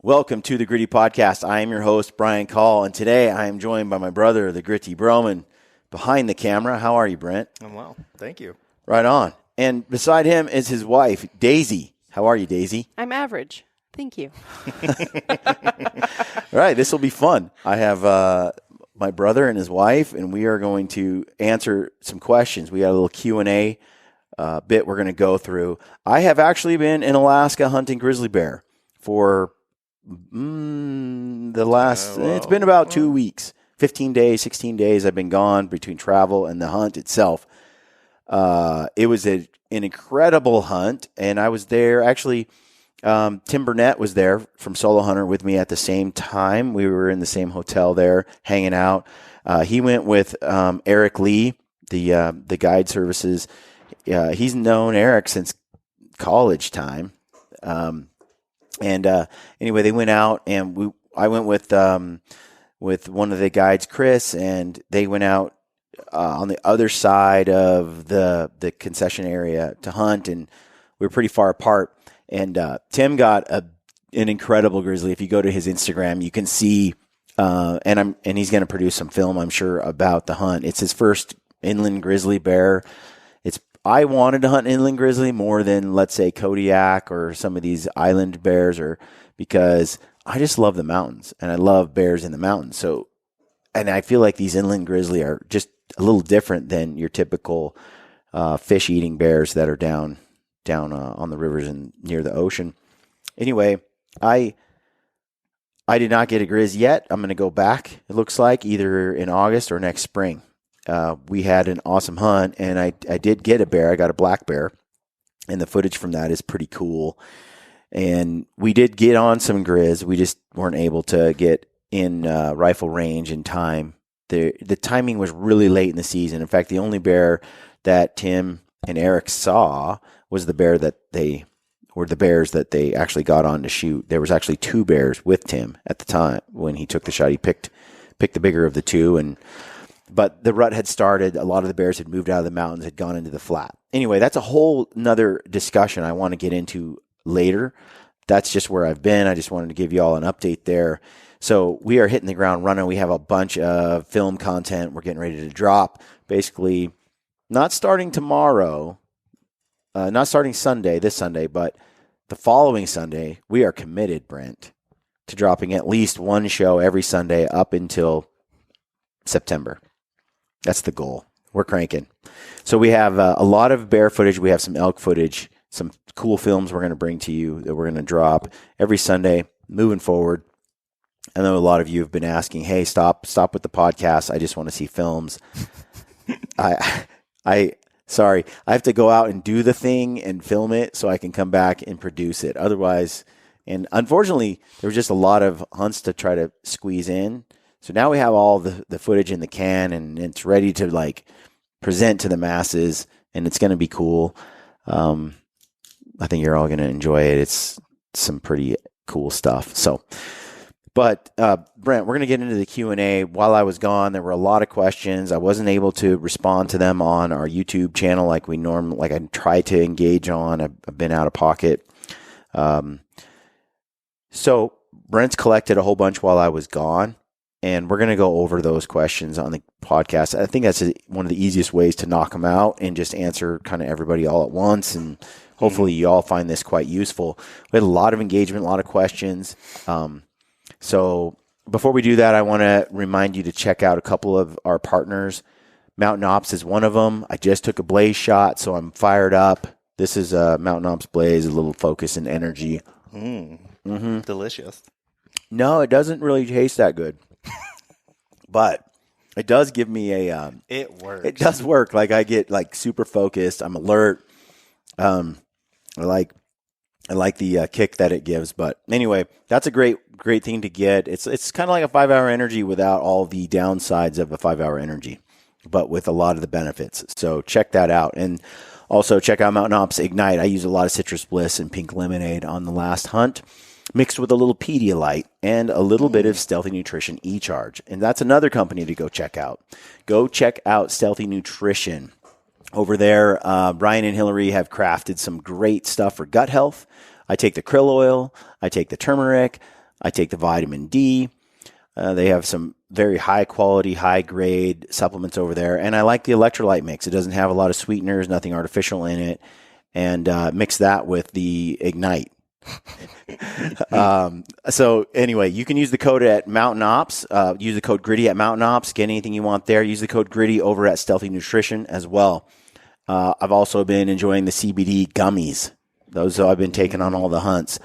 Welcome to the Gritty Podcast. I am your host, Brian Call, and today I am joined by my brother, the Gritty Broman, behind the camera. How are you, Brent? I'm well. Thank you. Right on. And beside him is his wife, Daisy. How are you, Daisy? I'm average. Thank you. All right, this will be fun. I have my brother and his wife, and we are going to answer some questions. We got a little Q&A bit we're going to go through. I have actually been in Alaska hunting grizzly bear for it's been about 2 weeks, 15 days, 16 days. I've been gone between travel and the hunt itself. It was an incredible hunt, and I was there. Actually, Tim Burnett was there from Solo Hunter with me at the same time. We were in the same hotel there, hanging out. He went with Eric Lee, the guide services. He's known Eric since college time. Anyway, they went out, and I went with one of the guides, Chris, and they went out on the other side of the concession area to hunt, and we were pretty far apart. And Tim got an incredible grizzly. If you go to his Instagram, you can see, and he's going to produce some film, I'm sure, about the hunt. It's his first inland grizzly bear. I wanted to hunt inland grizzly more than, let's say, Kodiak or some of these island bears, because I just love the mountains and I love bears in the mountains. So, and I feel like these inland grizzly are just a little different than your typical fish eating bears that are down on the rivers and near the ocean. Anyway, I did not get a grizz yet. I'm going to go back, it looks like, either in August or next spring. We had an awesome hunt, and I did get a bear. I got a black bear, and the footage from that is pretty cool. And we did get on some grizz. We just weren't able to get in rifle range in time. The timing was really late in the season. In fact, the only bear that Tim and Eric saw was the bears that they actually got on to shoot. There was actually two bears with Tim at the time when he took the shot. He picked the bigger of the two, but the rut had started. A lot of the bears had moved out of the mountains, had gone into the flat. Anyway, that's a whole nother discussion I want to get into later. That's just where I've been. I just wanted to give you all an update there. So we are hitting the ground running. We have a bunch of film content we're getting ready to drop. Basically, not starting tomorrow, not starting this Sunday, but the following Sunday, we are committed, Brent, to dropping at least one show every Sunday up until September. That's the goal. We're cranking. So we have a lot of bear footage. We have some elk footage, some cool films we're going to bring to you that we're going to drop every Sunday moving forward. I know a lot of you have been asking, hey, stop with the podcast. I just want to see films. Sorry, I have to go out and do the thing and film it so I can come back and produce it. Otherwise, and unfortunately, there was just a lot of hunts to try to squeeze in. So now we have all the footage in the can, and it's ready to present to the masses, and it's going to be cool. I think you're all going to enjoy it. It's some pretty cool stuff. So, but Brent, we're going to get into the Q&A. While I was gone, there were a lot of questions. I wasn't able to respond to them on our YouTube channel like I try to engage on. I've been out of pocket. So Brent's collected a whole bunch while I was gone. And we're going to go over those questions on the podcast. I think that's one of the easiest ways to knock them out and just answer kind of everybody all at once. And hopefully you all find this quite useful. We had a lot of engagement, a lot of questions. So before we do that, I want to remind you to check out a couple of our partners. Mountain Ops is one of them. I just took a blaze shot, so I'm fired up. This is a Mountain Ops blaze, a little focus and energy. Delicious. No, it doesn't really taste that good. But it does give me it works. It does work. I get super focused. I'm alert. I like the kick that it gives. But anyway, that's a great thing to get. It's kind of like a 5-hour energy without all the downsides of a 5-hour energy, but with a lot of the benefits. So check that out. And also check out Mountain Ops Ignite. I use a lot of citrus bliss and pink lemonade on the last hunt, mixed with a little Pedialyte and a little bit of Stealthy Nutrition E-Charge. And that's another company to go check out. Go check out Stealthy Nutrition. Over there, Brian and Hillary have crafted some great stuff for gut health. I take the krill oil. I take the turmeric. I take the vitamin D. They have some very high quality, high grade supplements over there. And I like the electrolyte mix. It doesn't have a lot of sweeteners, nothing artificial in it. And mix that with the Ignite. So anyway, you can use the code at Mountain Ops. Use the code Gritty at Mountain Ops. Get anything you want there. Use the code Gritty over at Stealthy Nutrition as well. I've also been enjoying the CBD gummies. Those I've been taking on all the hunts.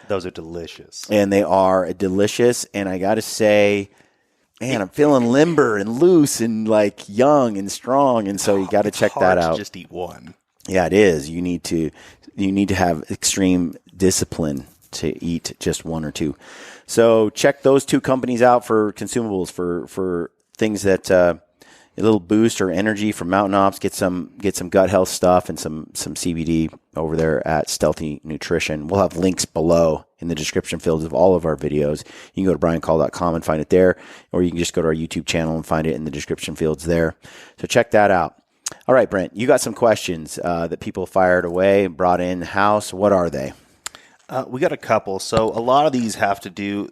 Those are delicious. And they are delicious. And I got to say, man, I'm feeling limber and loose and like young and strong. And so you got to check that out. Just eat one. Yeah, it is. You need to have extreme discipline to eat just one or two. So check those two companies out for consumables, for things that a little boost or energy from Mountain Ops. Get some gut health stuff and some CBD over there at Stealthy Nutrition. We'll have links below in the description fields of all of our videos. You can go to briancall.com and find it there, or you can just go to our YouTube channel and find it in the description fields there. So check that out. All right, Brent, you got some questions that people fired away, brought in house. What are they? We got a couple. So a lot of these have to do.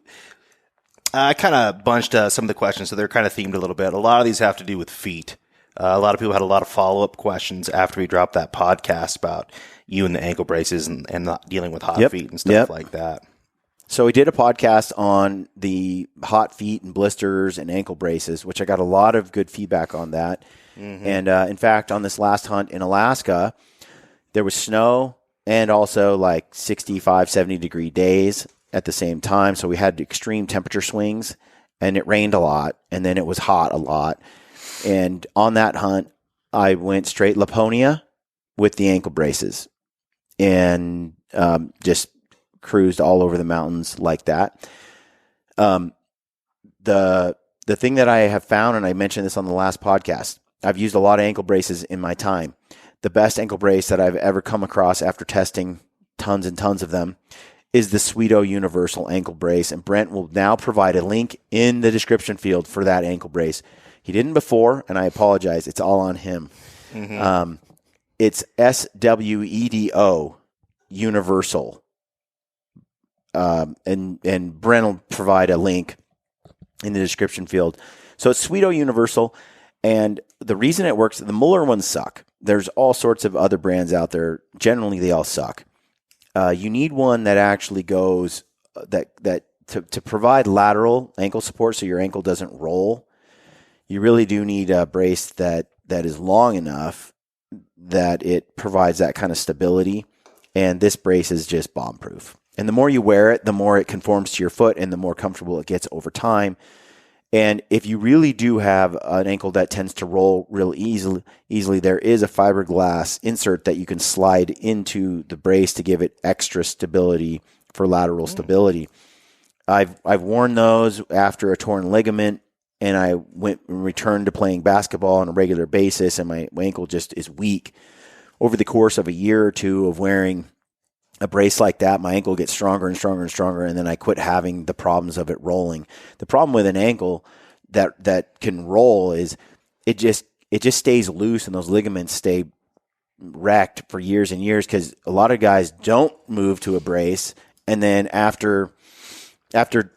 I kind of bunched some of the questions, so they're kind of themed a little bit. A lot of these have to do with feet. A lot of people had a lot of follow-up questions after we dropped that podcast about you and the ankle braces and not dealing with hot feet and stuff like that. So we did a podcast on the hot feet and blisters and ankle braces, which I got a lot of good feedback on that. Mm-hmm. And in fact, on this last hunt in Alaska, there was snow and also like 65, 70-degree days at the same time. So we had extreme temperature swings, and it rained a lot, and then it was hot a lot. And on that hunt, I went straight Laponia with the ankle braces and just cruised all over the mountains like that. The thing that I have found, and I mentioned this on the last podcast, I've used a lot of ankle braces in my time. The best ankle brace that I've ever come across after testing tons and tons of them is the Mosquitos Universal Ankle Brace. And Brent will now provide a link in the description field for that ankle brace. He didn't before, and I apologize. It's all on him. Mm-hmm. It's SWEDO Universal. And Brent will provide a link in the description field. So it's Mosquitos Universal. And the reason it works, the Mueller ones suck. There's all sorts of other brands out there. Generally, they all suck. You need one that actually goes to provide lateral ankle support so your ankle doesn't roll. You really do need a brace that is long enough that it provides that kind of stability. And this brace is just bomb-proof. And the more you wear it, the more it conforms to your foot and the more comfortable it gets over time. And if you really do have an ankle that tends to roll real easily, there is a fiberglass insert that you can slide into the brace to give it extra stability for lateral stability. I've worn those after a torn ligament, and I returned to playing basketball on a regular basis, and my ankle just is weak. Over the course of a year or two of wearing a brace like that, my ankle gets stronger and stronger and stronger, and then I quit having the problems of it rolling. The problem with an ankle that can roll is it just stays loose, and those ligaments stay wrecked for years and years because a lot of guys don't move to a brace, and then after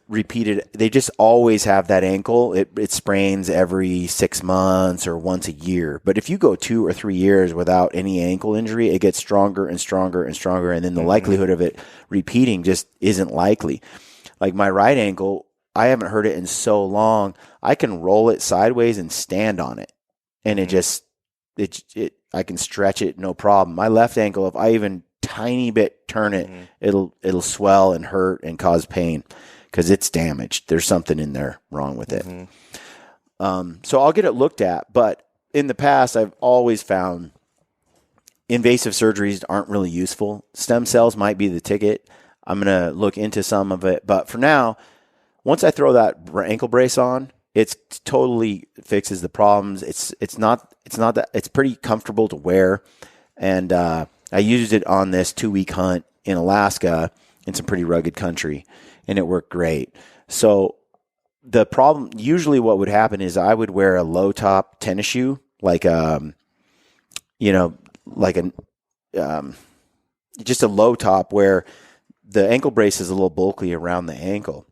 repeated, they just always have that ankle. It sprains every 6 months or once a year. But if you go 2 or 3 years without any ankle injury, it gets stronger and stronger and stronger. And then the likelihood of it repeating just isn't likely. Like my right ankle, I haven't hurt it in so long. I can roll it sideways and stand on it. And I can stretch it, no problem. My left ankle, if I even tiny bit turn it, it'll swell and hurt and cause pain because it's damaged. There's something in there wrong with it. So I'll get it looked at, but in the past I've always found invasive surgeries aren't really useful. Stem cells might be the ticket. I'm going to look into some of it, but for now, once I throw that ankle brace on, it totally fixes the problems. It's pretty comfortable to wear, and I used it on this 2-week hunt in Alaska in some pretty rugged country, and it worked great. So the problem, usually what would happen is I would wear a low top tennis shoe, just a low top where the ankle brace is a little bulky around the ankle.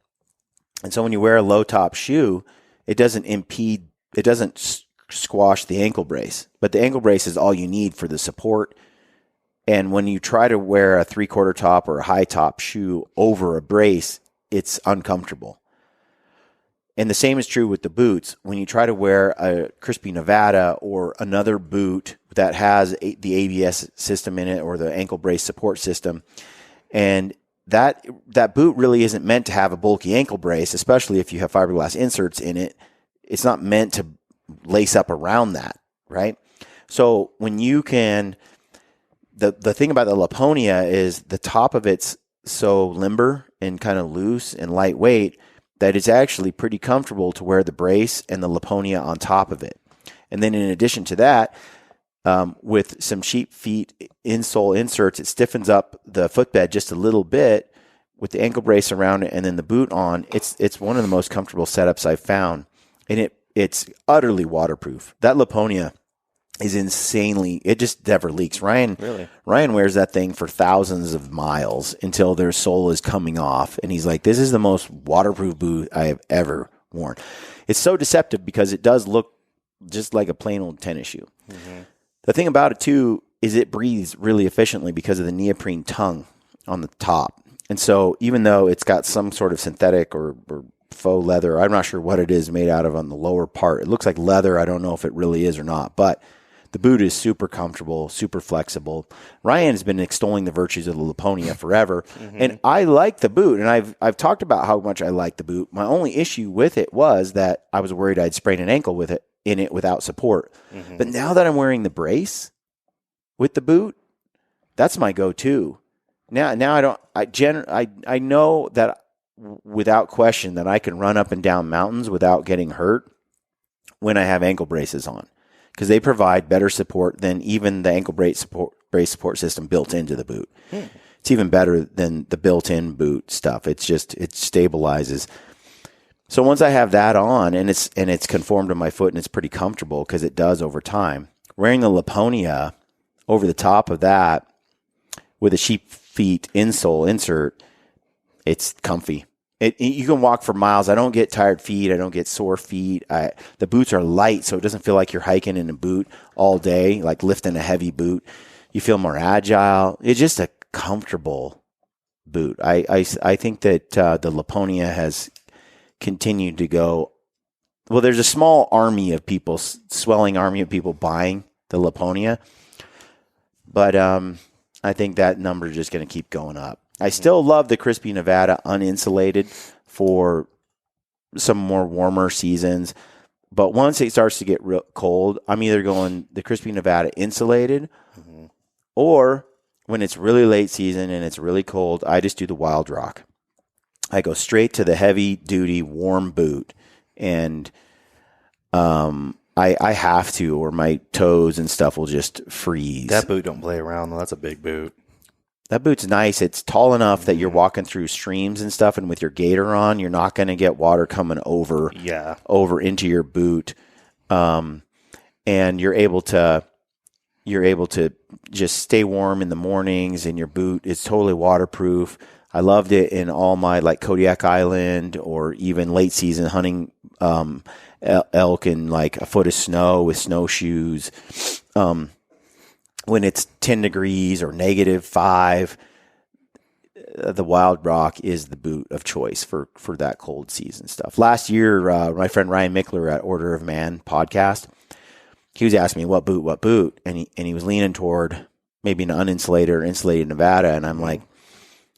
And so when you wear a low top shoe, it doesn't squash the ankle brace, but the ankle brace is all you need for the support. And when you try to wear a 3/4 top or a high top shoe over a brace, it's uncomfortable. And the same is true with the boots. When you try to wear a Crispy Nevada or another boot that has the ABS system in it or the ankle brace support system, and that boot really isn't meant to have a bulky ankle brace, especially if you have fiberglass inserts in it. It's not meant to lace up around that, right? So when you can, the thing about the Laponia is the top of it's so limber and kind of loose and lightweight that it's actually pretty comfortable to wear the brace and the Laponia on top of it. And then in addition to that, with some sheep feet insole inserts, it stiffens up the footbed just a little bit with the ankle brace around it and then the boot on. It's one of the most comfortable setups I've found, and it's utterly waterproof. That Laponia is insanely, it just never leaks. Ryan wears that thing for thousands of miles until their sole is coming off, and he's like, this is the most waterproof boot I have ever worn. It's so deceptive because it does look just like a plain old tennis shoe. Mm-hmm. The thing about it too is it breathes really efficiently because of the neoprene tongue on the top. And so even though it's got some sort of synthetic or faux leather, I'm not sure what it is made out of on the lower part. It looks like leather. I don't know if it really is or not, but the boot is super comfortable, super flexible. Ryan has been extolling the virtues of the Laponia forever, and I like the boot, and I've talked about how much I like the boot. My only issue with it was that I was worried I'd sprain an ankle with it in it without support. Mm-hmm. But now that I'm wearing the brace with the boot, that's my go-to. Now I know that without question that I can run up and down mountains without getting hurt when I have ankle braces on, because they provide better support than even the ankle brace support system built into the boot. It's even better than the built-in boot stuff. It stabilizes. So once I have that on and it's conformed to my foot and it's pretty comfortable because it does over time, wearing the Laponia over the top of that with a sheep feet insole insert, it's comfy. You can walk for miles. I don't get tired feet. I don't get sore feet. The boots are light, so it doesn't feel like you're hiking in a boot all day, like lifting a heavy boot. You feel more agile. It's just a comfortable boot. I think that the Laponia has continued to go. Well, there's a small army of people, swelling army of people buying the Laponia, but I think that number is just going to keep going up. I still love the Crispy Nevada uninsulated for some more warmer seasons. But once it starts to get real cold, I'm either going the Crispy Nevada insulated or when it's really late season and it's really cold, I just do the Wild Rock. I go straight to the heavy duty warm boot, and I have to, or my toes and stuff will just freeze. That boot don't play around though. That's a big boot. That boot's nice. It's tall enough that you're walking through streams and stuff, and with your gaiter on, you're not going to get water coming over into your boot, and you're able to just stay warm in the mornings. And your boot is totally waterproof. I loved it in all my like Kodiak Island or even late season hunting elk in like a foot of snow with snowshoes. When it's 10 degrees or -5, the Wild Rock is the boot of choice for that cold season stuff. Last year, my friend Ryan Mickler at Order of Man podcast, he was asking me what boot, and he was leaning toward maybe an uninsulated or insulated Nevada, and I'm like,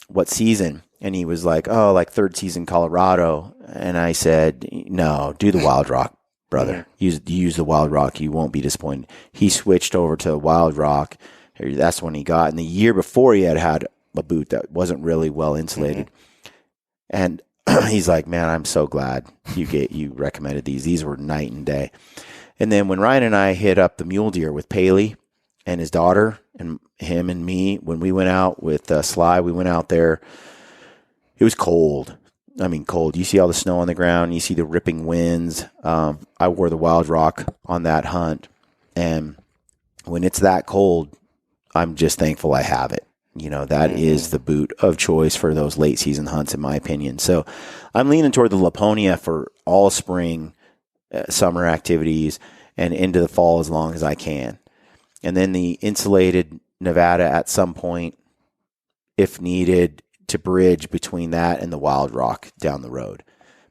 what season? And he was like, oh, like third season Colorado. And I said, no, do the Wild Rock, brother. Use the Wild Rock. You won't be disappointed. He switched over to the Wild Rock. That's when he got. And the year before, he had a boot that wasn't really well insulated. And he's like, man, I'm so glad you recommended these. These were night and day. And then when Ryan and I hit up the mule deer with Paley and his daughter and him and me, when we went out with Sly, we went out there. It was cold. I mean, cold. You see all the snow on the ground. You see the ripping winds. I wore the Wild Rock on that hunt. And when it's that cold, I'm just thankful I have it. that is the boot of choice for those late season hunts, in my opinion. So I'm leaning toward the Laponia for all spring, summer activities and into the fall as long as I can. And then the insulated Nevada at some point, if needed, to bridge between that and the Wild Rock down the road.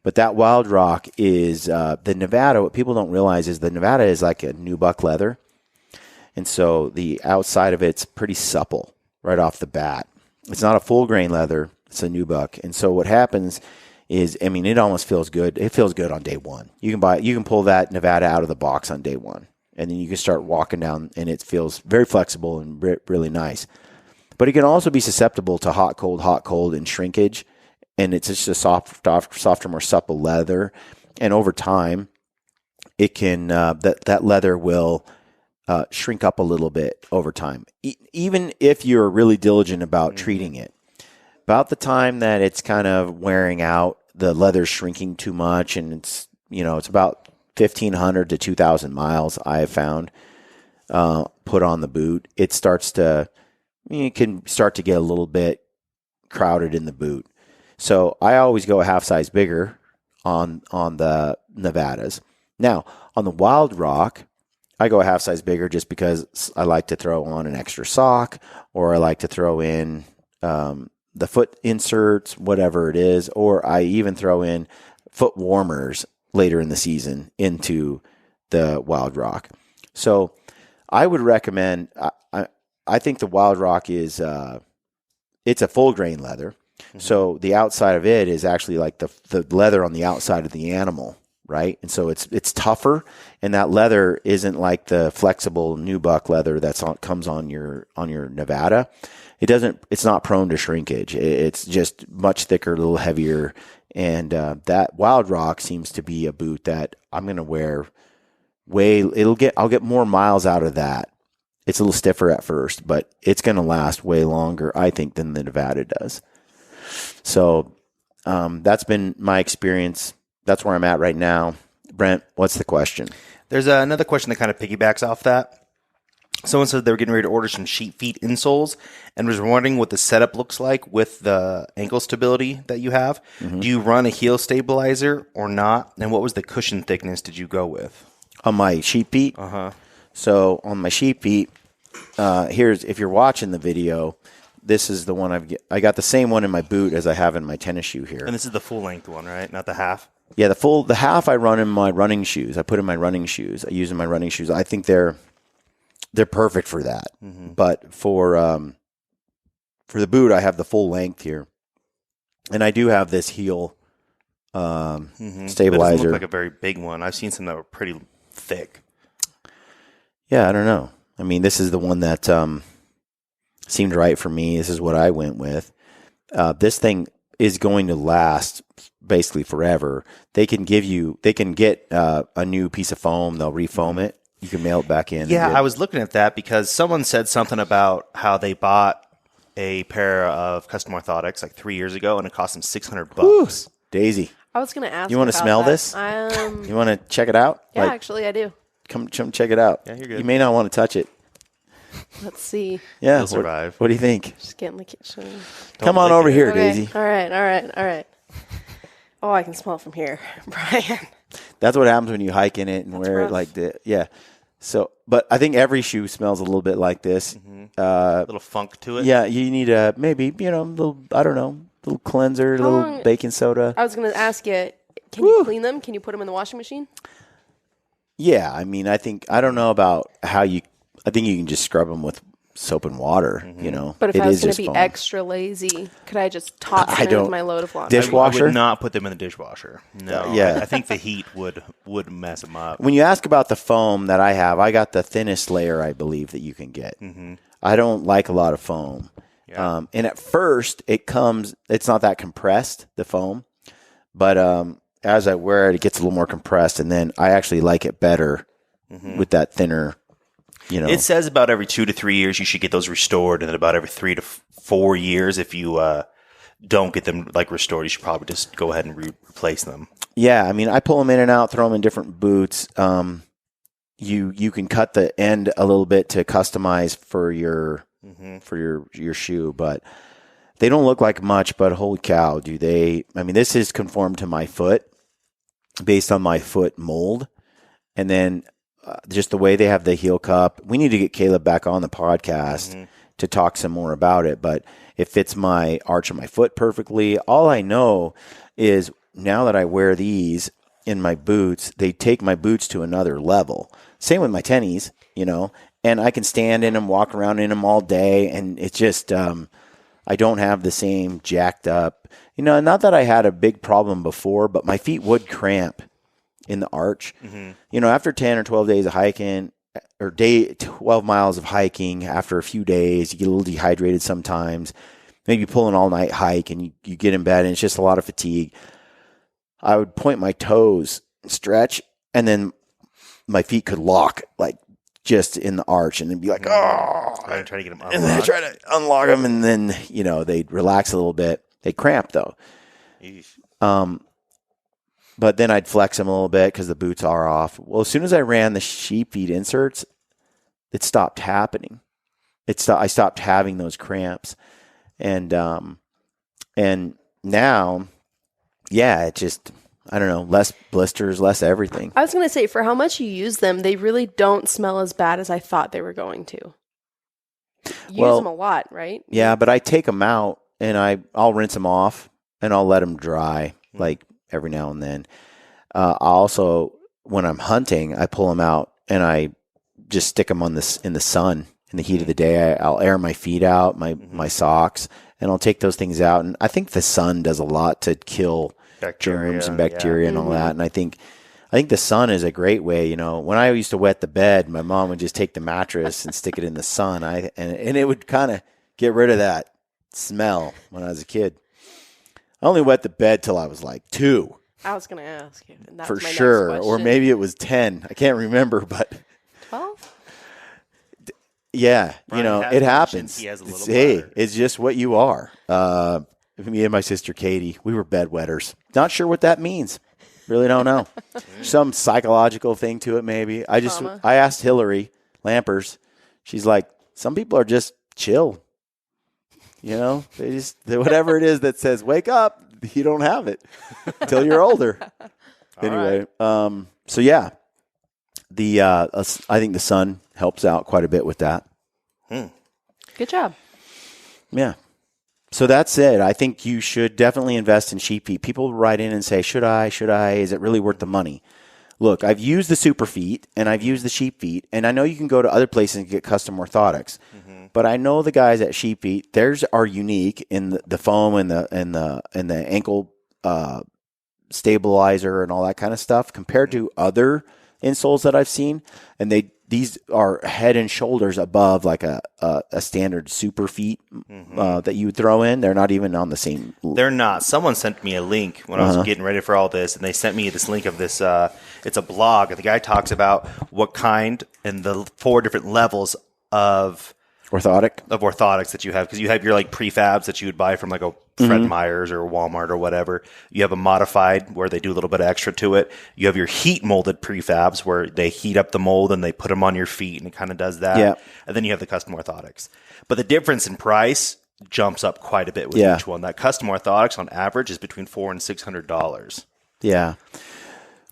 But that Wild Rock is the Nevada. What people don't realize is the Nevada is like a nubuck leather. And so the outside of it's pretty supple right off the bat. It's not a full grain leather. It's a nubuck. And so what happens is, it almost feels good. It feels good on day one. You can pull that Nevada out of the box on day one. And then you can start walking down, and it feels very flexible and really nice. But it can also be susceptible to hot, cold, and shrinkage. And it's just a softer, more supple leather. And over time, it can that leather will shrink up a little bit over time, even if you're really diligent about treating it. About the time that it's kind of wearing out, the leather's shrinking too much, and it's about 1,500 to 2,000 miles, I have found, put on the boot. It can start to get a little bit crowded in the boot. So I always go a half size bigger on the Nevadas. Now, on the Wild Rock, I go a half size bigger just because I like to throw on an extra sock, or I like to throw in the foot inserts, whatever it is, or I even throw in foot warmers later in the season into the Wild Rock. So I would recommend, I think the Wild Rock is, it's a full grain leather. Mm-hmm. So the outside of it is actually like the leather on the outside of the animal, right? And so it's tougher, and that leather isn't like the flexible nubuck leather comes on your Nevada. It's not prone to shrinkage. It's just much thicker, a little heavier. And that Wild Rock seems to be a boot that I'm going to wear I'll get more miles out of that. It's a little stiffer at first, but it's going to last way longer, I think, than the Nevada does. So that's been my experience. That's where I'm at right now. Brent, what's the question? There's another question that kind of piggybacks off that. Someone said they were getting ready to order some sheep feet insoles and was wondering what the setup looks like with the ankle stability that you have. Mm-hmm. Do you run a heel stabilizer or not? And what was the cushion thickness did you go with? On my sheep feet? Uh-huh. So on my sheep feet, if you're watching the video, this is the one I got the same one in my boot as I have in my tennis shoe here. And this is the full length one, right? Not the half? Yeah, the half I run in my running shoes. I put in my running shoes. I use in my running shoes. I think they're perfect for that. Mm-hmm. But for the boot, I have the full length here, and I do have this heel stabilizer. It doesn't look like a very big one. I've seen some that were pretty thick. Yeah, I don't know. This is the one that seemed right for me. This is what I went with. This thing is going to last basically forever. They can get a new piece of foam. They'll refoam it. You can mail it back in. Yeah, I was looking at that because someone said something about how they bought a pair of custom orthotics like 3 years ago, and it cost them $600. Whew, Daisy, I was going to ask. You want to smell this? You want to check it out? Yeah, actually, I do. Come check it out. Yeah, you're good. You may not want to touch it. Let's see. Yeah, you'll survive. What do you think? Just get in the kitchen. Come on over here, okay. Daisy. All right. Oh, I can smell it from here, Brian. That's what happens when you hike in it and wear it like this. Yeah. So, but I think every shoe smells a little bit like this. Mm-hmm. A little funk to it. Yeah, you need a little, I don't know, little cleanser, a little baking soda. I was going to ask you, can you clean them? Can you put them in the washing machine? Yeah, I don't know about how I think you can just scrub them with soap and water, mm-hmm. But if I was going to be extra lazy, could I just toss them into my load of laundry? Dishwasher? I would not put them in the dishwasher. No. Yeah. I think the heat would mess them up. When you ask about the foam that I have, I got the thinnest layer, I believe, that you can get. Mm-hmm. I don't like a lot of foam. Yeah. And at first, it's not that compressed, the foam. But as I wear it, it gets a little more compressed. And then I actually like it better with that thinner. It says about every 2 to 3 years you should get those restored, and then about every 3 to 4 years, if you don't get them restored, you should probably just go ahead and replace them. Yeah, I pull them in and out, throw them in different boots. You can cut the end a little bit to customize for your for your shoe, but they don't look like much, but holy cow, do they. I mean, this is conformed to my foot based on my foot mold. And then just the way they have the heel cup. We need to get Caleb back on the podcast to talk some more about it, but it fits my arch of my foot perfectly. All I know is now that I wear these in my boots, they take my boots to another level. Same with my tennies, and I can stand in them, walk around in them all day. And it's just, I don't have the same jacked up, not that I had a big problem before, but my feet would cramp in the arch. After 10 or 12 days of hiking, or 12 miles of hiking, after a few days, you get a little dehydrated sometimes. Maybe you pull an all-night hike and you get in bed and it's just a lot of fatigue. I would point my toes, stretch, and then my feet could lock, like just in the arch, and then be like, oh. I try to get them unlocked. And then I try to unlock them, and then, they'd relax a little bit. They cramp, though. But then I'd flex them a little bit because the boots are off. Well, as soon as I ran the sheep feet inserts, it stopped happening. I stopped having those cramps. And now, yeah, it just, I don't know, less blisters, less everything. I was going to say, for how much you use them, they really don't smell as bad as I thought they were going to. You use them a lot, right? Yeah, but I take them out and I'll rinse them off and I'll let them dry, like every now and then. I also, when I'm hunting, I pull them out and I just stick them in the sun in the heat of the day. I'll air my feet out, my socks, and I'll take those things out. And I think the sun does a lot to kill germs and bacteria and all that. And I think the sun is a great way. When I used to wet the bed, my mom would just take the mattress and stick it in the sun. And it would kind of get rid of that smell when I was a kid. I only wet the bed till I was like 2. I was going to ask you. And that's for my sure. Next Or maybe it was 10. I can't remember, but 12? Yeah, it happens. He has a little it's just what you are. Me and my sister Katie, we were bedwetters. Not sure what that means. Really don't know. Some psychological thing to it, maybe. I asked Hillary Lampers. She's like, some people are just chill. Whatever it is that says wake up, you don't have it until you're older. Anyway, so yeah, I think the sun helps out quite a bit with that. Good job. Yeah. So that's it. I think you should definitely invest in sheep feet. People write in and say, should I? Is it really worth the money? Look, I've used the super feet and I've used the sheep feet, and I know you can go to other places and get custom orthotics. But I know the guys at Sheep Feet, theirs are unique in the foam and the ankle stabilizer and all that kind of stuff compared to other insoles that I've seen. And these are head and shoulders above like a standard super feet that you would throw in. They're not even on the same. They're not. Someone sent me a link when I was getting ready for all this, and they sent me this link of this. It's a blog, and the guy talks about what kind and the 4 different levels of orthotics that you have, because you have your like prefabs that you would buy from like a Fred Meyer's or Walmart or whatever. You have a modified where they do a little bit of extra to it. You have your heat molded prefabs where they heat up the mold and they put them on your feet, and it kind of does that. Yeah. And then you have the custom orthotics. But the difference in price jumps up quite a bit with each one. That custom orthotics on average is between $400 and $600. Yeah.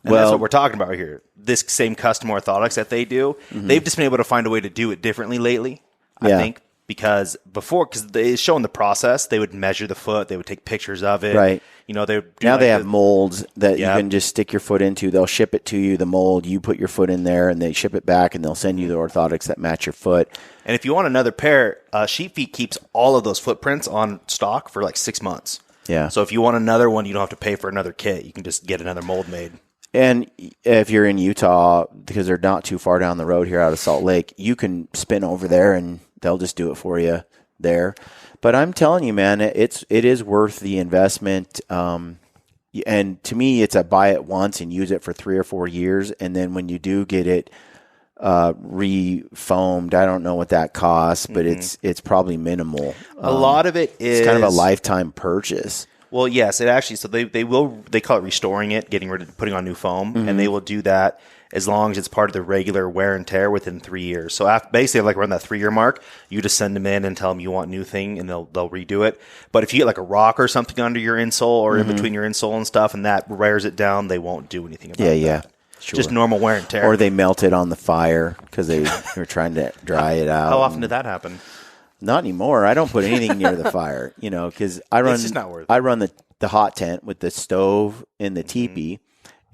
And that's what we're talking about here. This same custom orthotics that they do, they've just been able to find a way to do it differently lately. I think, because they showing the process, they would measure the foot, they would take pictures of it. Right. They have molds that you can just stick your foot into. They'll ship it to you, the mold. You put your foot in there, and they ship it back, and they'll send you the orthotics that match your foot. And if you want another pair, Sheep Feet keeps all of those footprints on stock for like 6 months. Yeah. So if you want another one, you don't have to pay for another kit. You can just get another mold made. And if you're in Utah, because they're not too far down the road here out of Salt Lake, you can spin over there and they'll just do it for you there. But I'm telling you, man, it is worth the investment. And to me, it's a buy it once and use it for 3 or 4 years. And then when you do get it re-foamed, I don't know what that costs, but it's probably minimal. A lot of it is kind of a lifetime purchase. Well, yes, it actually. So they call it restoring it, putting on new foam, and they will do that as long as it's part of the regular wear and tear within 3 years. So basically, like around that 3-year mark, you just send them in and tell them you want a new thing, and they'll redo it. But if you get like a rock or something under your insole or in between your insole and stuff, and that wears it down, they won't do anything about that. Yeah. Sure. Just normal wear and tear. Or they melt it on the fire because they were trying to dry it out. How often did that happen? Not anymore. I don't put anything near the fire, because I run. It's just not worth it. I run the hot tent with the stove and the teepee,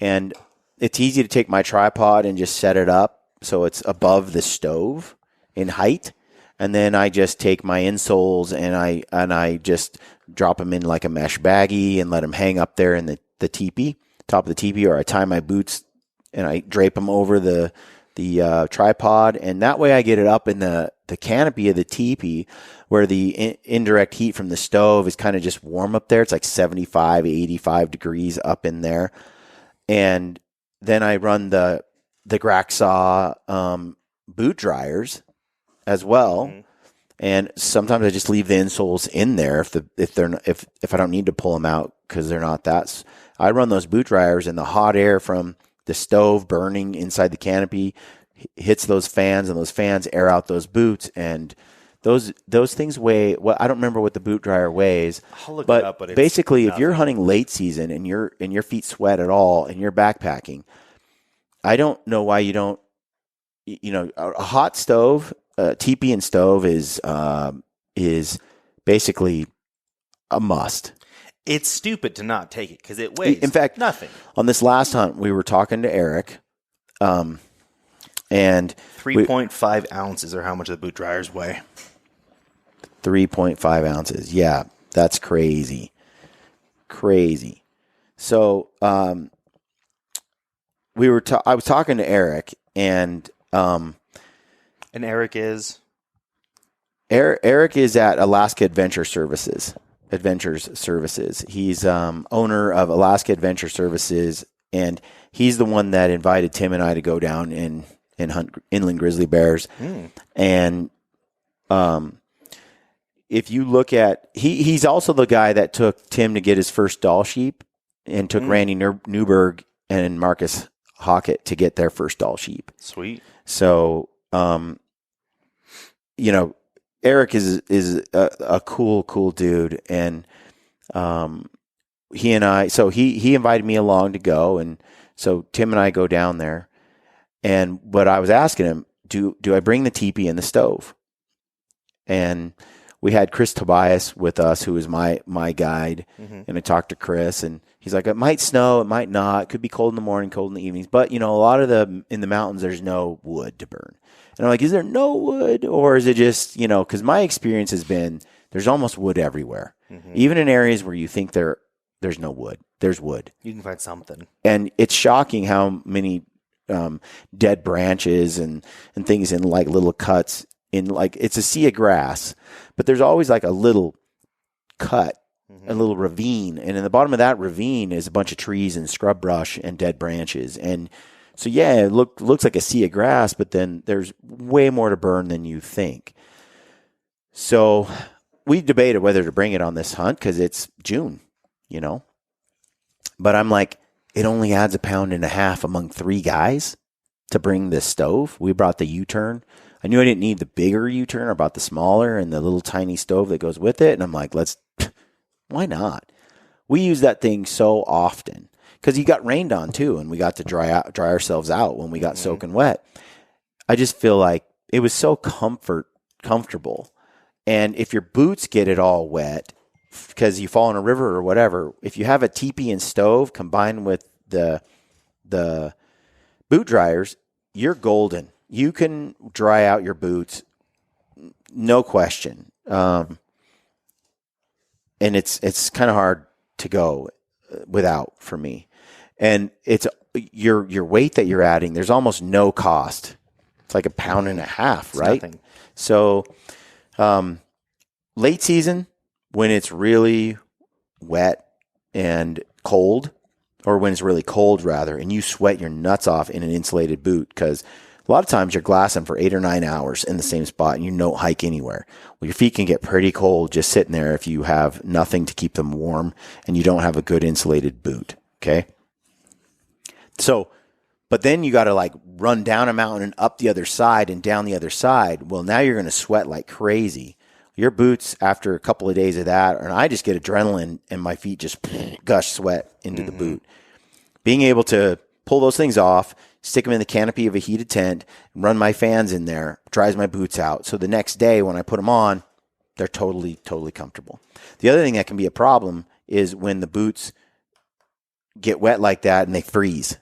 and it's easy to take my tripod and just set it up so it's above the stove in height, and then I just take my insoles and I just drop them in like a mesh baggie and let them hang up there in the teepee, top of the teepee, or I tie my boots and I drape them over the tripod, and that way I get it up in the canopy of the teepee where the indirect heat from the stove is kind of just warm up there. It's like 75, 85 degrees up in there. And then I run the Graxaw boot dryers as well. And sometimes I just leave the insoles in there if I don't need to pull them out because they're not that. I run those boot dryers, and the hot air from the stove burning inside the canopy hits those fans, and those fans air out those boots, and those things weigh. Well, I don't remember what the boot dryer weighs, I'll look it up, but it's basically, nothing. if you're hunting late season and your feet sweat at all and you're backpacking, I don't know why you don't. A hot stove, teepee and stove is basically a must. It's stupid to not take it because it weighs. In fact, nothing. On this last hunt, we were talking to Eric, and 3.5 ounces are how much the boot dryers weigh. 3.5 ounces. Yeah, that's crazy. Crazy. So I was talking to Eric, and Eric is? Eric is at Alaska Adventure Services. He's owner of Alaska Adventure Services, and he's the one that invited Tim and I to go down and hunt inland grizzly bears. And if you look at he's also the guy that took Tim to get his first Dall sheep, and took Randy Newberg and Marcus Hockett to get their first Dall sheep. Sweet. So Eric is a cool dude, and he and I. So he invited me along to go, and so Tim and I go down there. And what I was asking him, do I bring the teepee and the stove? And we had Chris Tobias with us, who was my guide, and I talked to Chris, and he's like, it might snow, it might not, it could be cold in the morning, cold in the evenings, but a lot of in the mountains there's no wood to burn. And I'm like, is there no wood, or is it just, because my experience has been there's almost wood everywhere. Even in areas where you think there's no wood, there's wood. You can find something. And it's shocking how many dead branches and things in like little cuts in, like, it's a sea of grass, but there's always like a little cut, a little ravine. And in the bottom of that ravine is a bunch of trees and scrub brush and dead branches. And so, yeah, it looks like a sea of grass, but then there's way more to burn than you think. So we debated whether to bring it on this hunt because it's June, But I'm like, it only adds 1.5 pounds among 3 guys to bring this stove. We brought the U-turn. I knew I didn't need the bigger U-turn. I bought the smaller and the little tiny stove that goes with it. And I'm like, why not? We use that thing so often. Because you got rained on too, and we got to dry ourselves out when we got soaking wet. I just feel like it was so comfortable. And if your boots get it all wet because you fall in a river or whatever, if you have a teepee and stove combined with the boot dryers, you're golden. You can dry out your boots, no question. And it's kind of hard to go without for me. And it's your weight that you're adding. There's almost no cost. It's like 1.5 pounds, right? Nothing. So, late season when it's really wet and cold, or when it's really cold rather, and you sweat your nuts off in an insulated boot, because A lot of times you're glassing for 8 or 9 hours in the same spot and you don't hike anywhere. Well, your feet can get pretty cold just sitting there if you have nothing to keep them warm and you don't have a good insulated boot. Okay. So, but then you got to like run down a mountain and up the other side and down the other side. Well, now you're going to sweat like crazy. Your boots, after a couple of days of that, and I just get adrenaline and my feet just gush sweat into the boot. Being able to pull those things off, stick them in the canopy of a heated tent, run my fans in there, dries my boots out. So the next day when I put them on, they're totally, totally comfortable. The other thing that can be a problem is when the boots get wet like that and they freeze.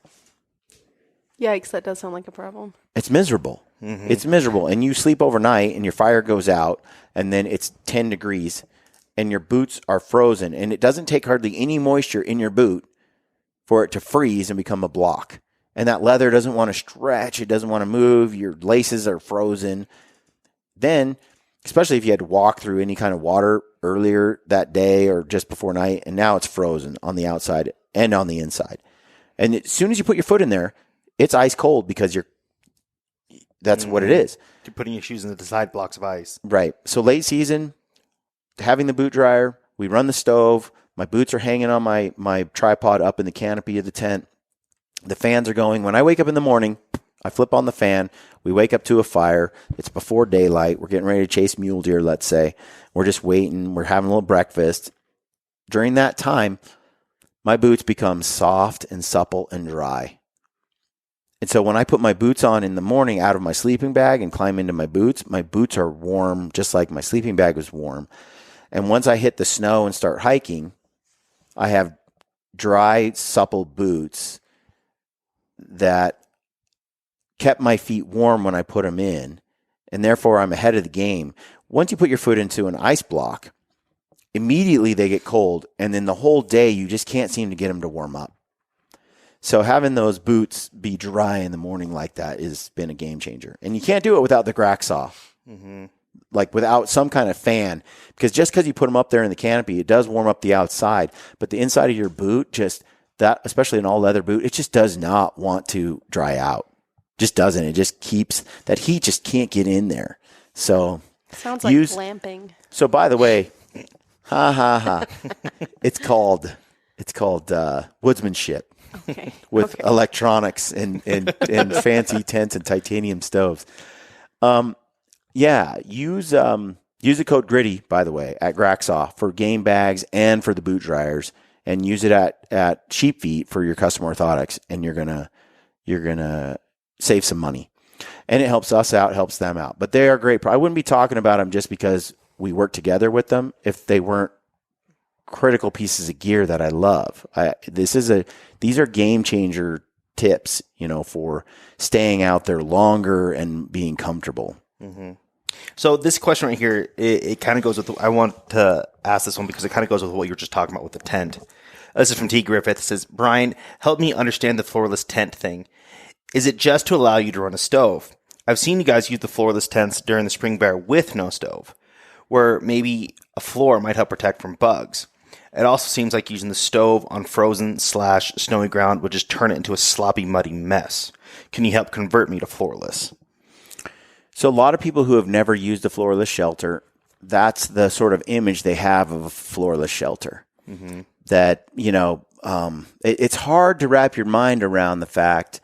Yikes, that does sound like a problem. It's miserable. It's miserable. And you sleep overnight and your fire goes out and then it's 10 degrees and your boots are frozen and it doesn't take hardly any moisture in your boot for it to freeze and become a block. And that leather doesn't want to stretch. It doesn't want to move. Your laces are frozen. Then, especially if you had to walk through any kind of water earlier that day or just before night, and now it's frozen on the outside and on the inside. And as soon as you put your foot in there, it's ice cold because that's what it is. You're putting your shoes into the side blocks of ice. Right. So late season, having the boot dryer, we run the stove. My boots are hanging on my tripod up in the canopy of the tent. The fans are going. When I wake up in the morning, I flip on the fan. We wake up to a fire. It's before daylight. We're getting ready to chase mule deer, let's say. We're just waiting. We're having a little breakfast. During that time, my boots become soft and supple and dry. And so when I put my boots on in the morning out of my sleeping bag and climb into my boots are warm just like my sleeping bag was warm. And once I hit the snow and start hiking, I have dry, supple boots that kept my feet warm when I put them in, and therefore I'm ahead of the game. Once you put your foot into an ice block, immediately they get cold, and then the whole day you just can't seem to get them to warm up. So having those boots be dry in the morning like that has been a game changer. And you can't do it without the crack saw, like without some kind of fan, because just because you put them up there in the canopy, it does warm up the outside, but the inside of your boot that, especially an all leather boot, it just does not want to dry out. Just doesn't. It just keeps that heat just can't get in there. So sounds like glamping. So by the way, it's called woodsmanship. Okay. With electronics and fancy tents and titanium stoves. Use the code GRITTY, by the way, at Graxaw for game bags and for the boot dryers. And use it at Sheep Feet for your custom orthotics, and you're gonna save some money, and it helps us out, helps them out. But they are great. I wouldn't be talking about them just because we work together with them if they weren't critical pieces of gear that I love. These are game changer tips, for staying out there longer and being comfortable. So this question right here, it kind of goes with, I want to ask this one because it kind of goes with what you were just talking about with the tent. This is from T. Griffith. It says, Brian, help me understand the floorless tent thing. Is it just to allow you to run a stove? I've seen you guys use the floorless tents during the spring bear with no stove, where maybe a floor might help protect from bugs. It also seems like using the stove on frozen/snowy ground would just turn it into a sloppy, muddy mess. Can you help convert me to floorless? So a lot of people who have never used a floorless shelter, that's the sort of image they have of a floorless shelter. That, it's hard to wrap your mind around the fact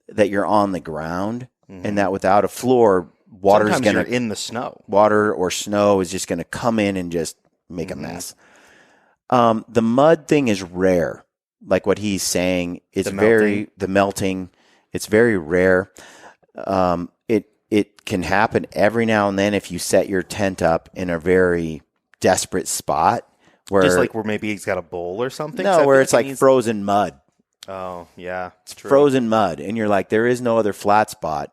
that you're on the ground and that without a floor, water's going to in the snow. Water or snow is just going to come in and just make a mess. The mud thing is rare. Like what he's saying, it's the melting. It's very rare. It can happen every now and then if you set your tent up in a very desperate spot. Just like where maybe he's got a bowl or something? No, where it's like frozen mud. Oh, yeah. It's true. Frozen mud. And you're like, there is no other flat spot.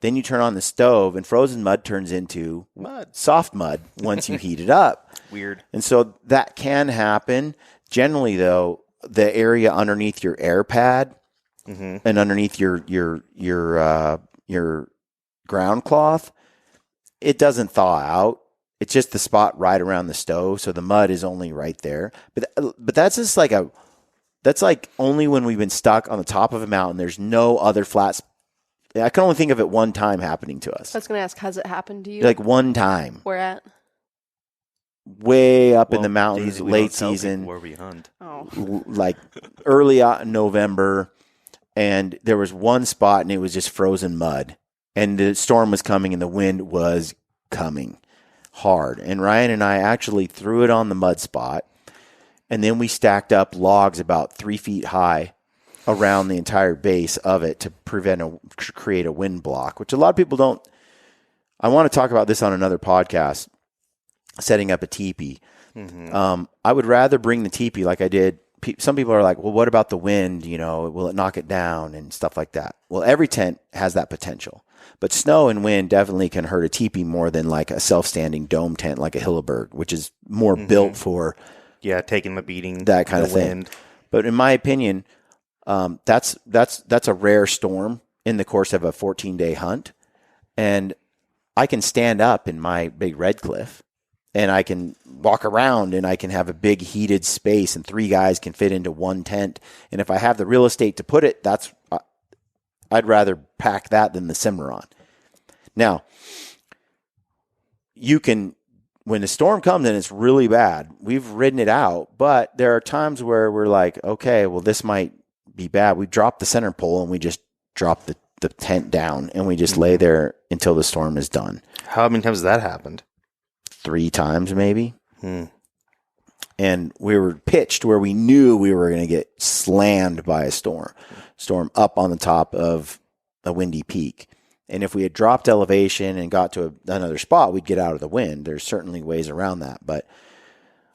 Then you turn on the stove and frozen mud turns into soft mud once you heat it up. Weird. And so that can happen. Generally, though, the area underneath your air pad and underneath your ground cloth, it doesn't thaw out. It's just the spot right around the stove, so the mud is only right there. But that's just that's like only when we've been stuck on the top of a mountain. There's no other flat I can only think of it one time happening to us. I was going to ask, has it happened to you? Like one time. Where at? Way up in the mountains, Daisy, we late don't tell people season, where we hunt. like early November, and there was one spot and it was just frozen mud, and the storm was coming and the wind was coming hard. And Ryan and I actually threw it on the mud spot, and then we stacked up logs about 3 feet high around the entire base of it to create a wind block, which a lot of people don't. I want to talk about this on another podcast, setting up a teepee. I would rather bring the teepee like I did. Some people are like, well, what about the wind? Will it knock it down and stuff like that? Well, every tent has that potential, but snow and wind definitely can hurt a teepee more than like a self-standing dome tent like a Hilleberg, which is more built for taking the beating, that kind of thing. Wind. But in my opinion, that's a rare storm in the course of a 14-day hunt, and I can stand up in my big red cliff, and I can walk around, and I can have a big heated space, and 3 guys can fit into one tent. And if I have the real estate to put it, I'd rather pack that than the Cimarron. Now, when the storm comes and it's really bad, we've ridden it out, but there are times where we're like, okay, well, this might be bad. We drop the center pole and we just drop the tent down, and we just lay there until the storm is done. How many times has that happened? 3 times maybe. And we were pitched where we knew we were going to get slammed by a storm up on the top of a windy peak. And if we had dropped elevation and got to another spot, we'd get out of the wind. There's certainly ways around that, but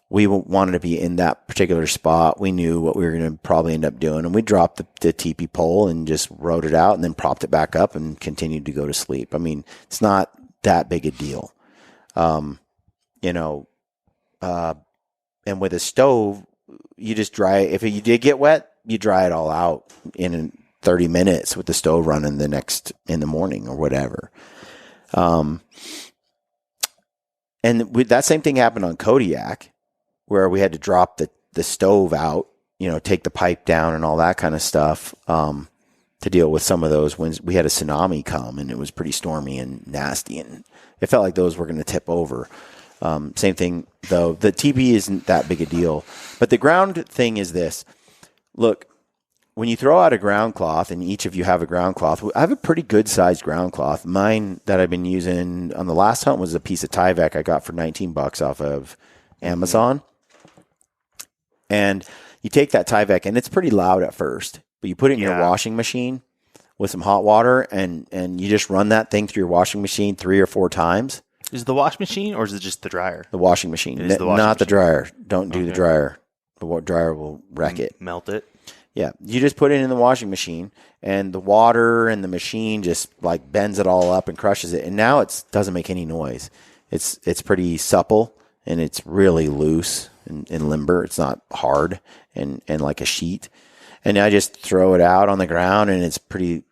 we wanted to be in that particular spot. We knew what we were going to probably end up doing, and we dropped the teepee pole and just rode it out and then propped it back up and continued to go to sleep. I mean, it's not that big a deal. And with a stove, you just dry it. If you did get wet, you dry it all out in 30 minutes with the stove running in the morning or whatever. And that same thing happened on Kodiak, where we had to drop the stove out, take the pipe down and all that kind of stuff, to deal with some of those winds. We had a tsunami come, and it was pretty stormy and nasty, and it felt like those were going to tip over. Same thing though. The teepee isn't that big a deal, but the ground thing is this. Look, when you throw out a ground cloth, and each of you have a ground cloth, I have a pretty good sized ground cloth. Mine that I've been using on the last hunt was a piece of Tyvek I got for $19 off of Amazon. And you take that Tyvek, and it's pretty loud at first, but you put it in your washing machine with some hot water, and you just run that thing through your washing machine 3 or 4 times. Is it the wash machine, or is it just the dryer? The washing machine. It is the washing not machine. the dryer. Don't do the dryer. The dryer will wreck it. Melt it. Yeah. You just put it in the washing machine, and the water and the machine just like bends it all up and crushes it. And now it doesn't make any noise. It's pretty supple, and it's really loose and limber. It's not hard and like a sheet. And I just throw it out on the ground, and it's pretty.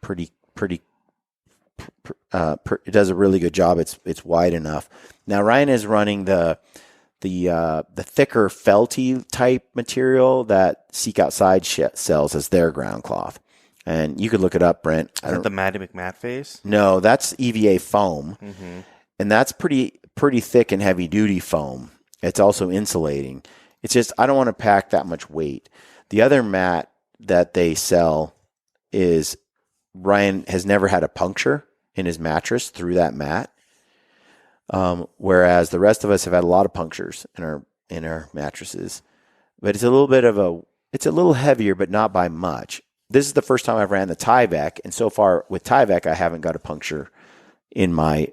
It does a really good job. It's wide enough. Now Ryan is running the thicker felty type material that Seek Outside sells as their ground cloth, and you could look it up, Brent. Is that the Matty McMatt face? No, that's EVA foam, and that's pretty thick and heavy duty foam. It's also insulating. It's just I don't want to pack that much weight. The other mat that they sell is Ryan has never had a puncture in his mattress through that mat, whereas the rest of us have had a lot of punctures in our mattresses. But it's a little heavier, but not by much. This is the first time I've ran the Tyvek, and so far with Tyvek, I haven't got a puncture in my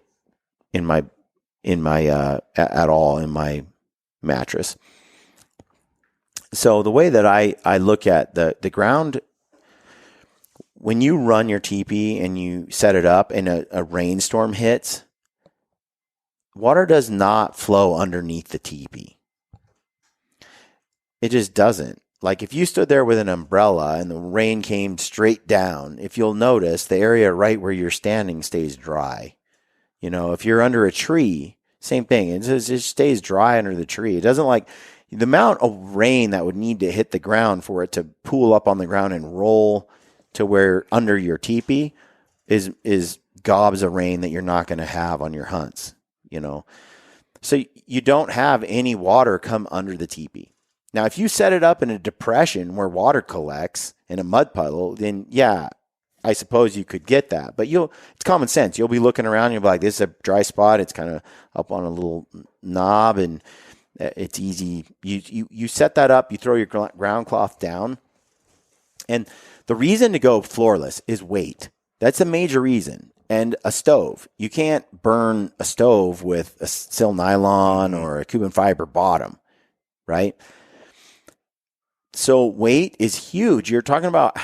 at all in my mattress. So the way that I look at the ground, when you run your teepee and you set it up and a rainstorm hits, water does not flow underneath the teepee. It just doesn't. Like if you stood there with an umbrella and the rain came straight down, if you'll notice, the area right where you're standing stays dry. If you're under a tree, same thing. It just stays dry under the tree. It doesn't like the amount of rain that would need to hit the ground for it to pool up on the ground and roll to where under your teepee is gobs of rain that you're not going to have on your hunts, So you don't have any water come under the teepee. Now, if you set it up in a depression where water collects in a mud puddle, then yeah, I suppose you could get that. But it's common sense. You'll be looking around and you'll be like, this is a dry spot. It's kind of up on a little knob and it's easy. You set that up, you throw your ground cloth down. And the reason to go floorless is weight. That's a major reason. And a stove. You can't burn a stove with a sil nylon or a Cuban fiber bottom, right? So weight is huge. You're talking about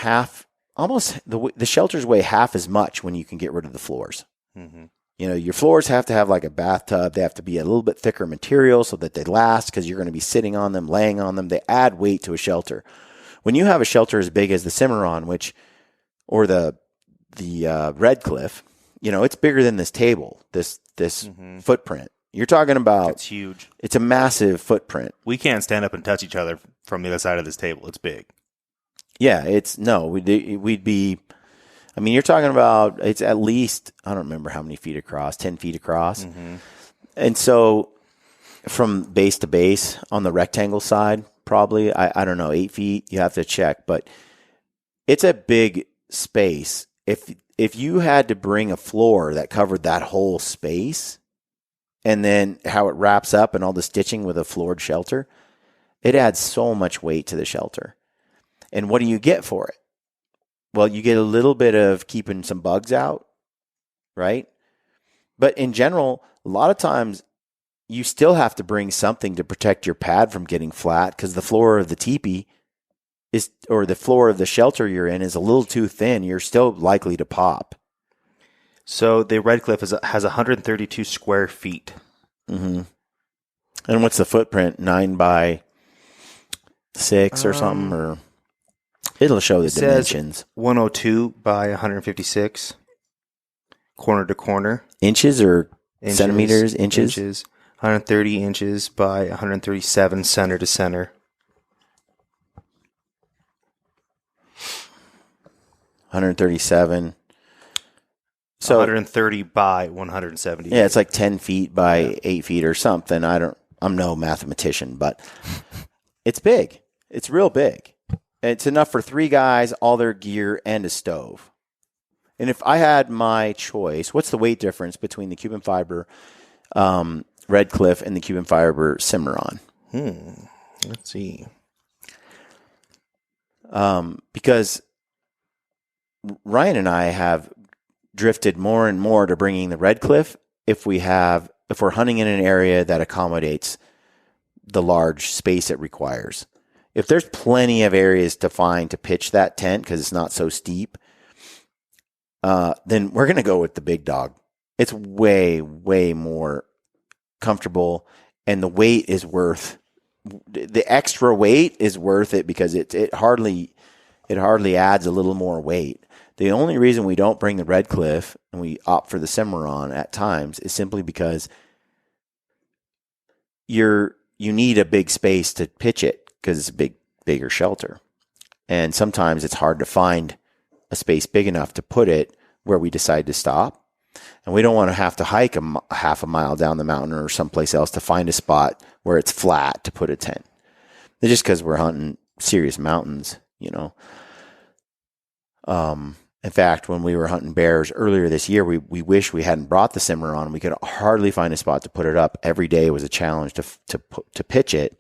almost the shelters weigh half as much when you can get rid of the floors. Mm-hmm. Your floors have to have like a bathtub. They have to be a little bit thicker material so that they last because you're going to be sitting on them, laying on them. They add weight to a shelter. When you have a shelter as big as the Cimarron, or the Red Cliff, it's bigger than this table, this footprint. You're talking about... It's huge. It's a massive footprint. We can't stand up and touch each other from the other side of this table. It's big. Yeah, we'd be... I mean, you're talking about, it's at least, I don't remember how many feet across, 10 feet across. Mm-hmm. And so from base to base on the rectangle side, probably, I don't know, 8 feet, you have to check, but it's a big space. If you had to bring a floor that covered that whole space and then how it wraps up and all the stitching with a floored shelter, it adds so much weight to the shelter. And what do you get for it? Well, you get a little bit of keeping some bugs out, right? But in general, a lot of times you still have to bring something to protect your pad from getting flat because the floor of the teepee or the floor of the shelter you're in is a little too thin. You're still likely to pop. So the Red Cliff has 132 square feet. Mm-hmm. And what's the footprint? 9 by 6 or something? Or it'll show the dimensions. 102 by 156. Corner to corner. Inches or centimeters? Inches? 130 inches by 137 center to center. 137. So 130 by 170. Yeah, it's like 10 feet by 8 feet or something. I'm no mathematician, but it's big. It's real big. It's enough for 3 guys, all their gear, and a stove. And if I had my choice, what's the weight difference between the Cuban fiber Red Cliff and the Cuban fiber Cimarron? Let's see. Because Ryan and I have drifted more and more to bringing the Red Cliff if we're hunting in an area that accommodates the large space it requires. If there's plenty of areas to find to pitch that tent because it's not so steep, then we're going to go with the big dog. It's way, way more comfortable, and the weight is the extra weight is worth it because it hardly adds a little more weight. The only reason we don't bring the Red Cliff and we opt for the Cimarron at times is simply because you need a big space to pitch it because it's a bigger shelter. And sometimes it's hard to find a space big enough to put it where we decide to stop. And we don't want to have to hike half a mile down the mountain or someplace else to find a spot where it's flat to put a tent. It's just because we're hunting serious mountains, In fact, when we were hunting bears earlier this year, we wish we hadn't brought the Cimarron. We could hardly find a spot to put it up. Every day was a challenge to pitch it.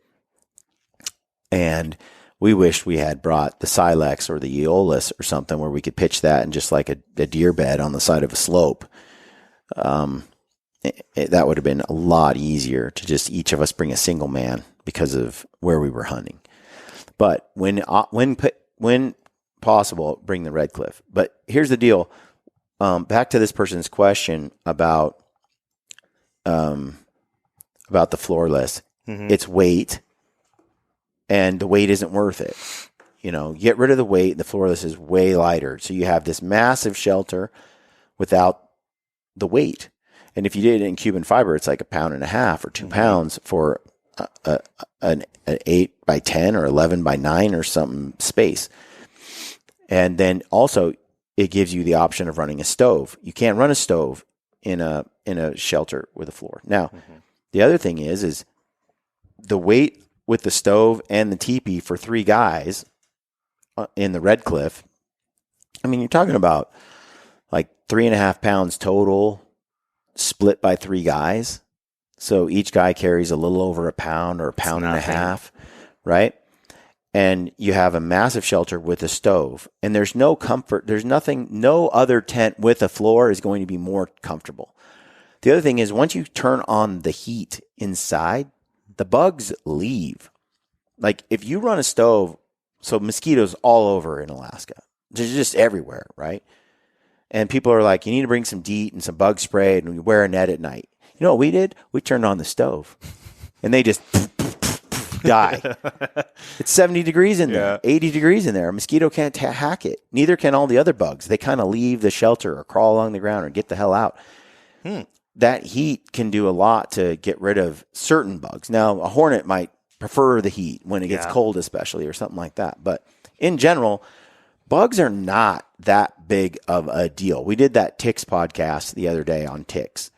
And we wished we had brought the Silex or the Aeolus or something where we could pitch that in just like a deer bed on the side of a slope. That would have been a lot easier to just each of us bring a single man because of where we were hunting. But when possible, bring the Red Cliff. But here's the deal. Back to this person's question about the Floorless. Mm-hmm. It's weight, and the weight isn't worth it. Get rid of the weight. The Floorless is way lighter. So you have this massive shelter without the weight. And if you did it in Cuban fiber, it's like 1.5 pounds or 2 pounds for an 8 by 10 or 11 by 9 or something space. And then also, it gives you the option of running a stove. You can't run a stove in a shelter with a floor. Now, the other thing is the weight with the stove and the teepee for 3 guys in the Red Cliff. I mean, you're talking about like 3.5 pounds total split by 3 guys. So each guy carries a little over a pound or a pound and a half, right? And you have a massive shelter with a stove. And there's no comfort. There's nothing, no other tent with a floor is going to be more comfortable. The other thing is once you turn on the heat inside, the bugs leave. Like if you run a stove, so mosquitoes all over in Alaska. They're just everywhere, right? And people are like, you need to bring some DEET and some bug spray and we wear a net at night. You know what we did? We turned on the stove and they just die. It's 70 degrees in there, 80 degrees in there. A mosquito can't hack it. Neither can all the other bugs. They kind of leave the shelter or crawl along the ground or get the hell out. That heat can do a lot to get rid of certain bugs. Now, a hornet might prefer the heat when it gets cold especially or something like that. But in general, bugs are not that big of a deal. We did that ticks podcast the other day on ticks,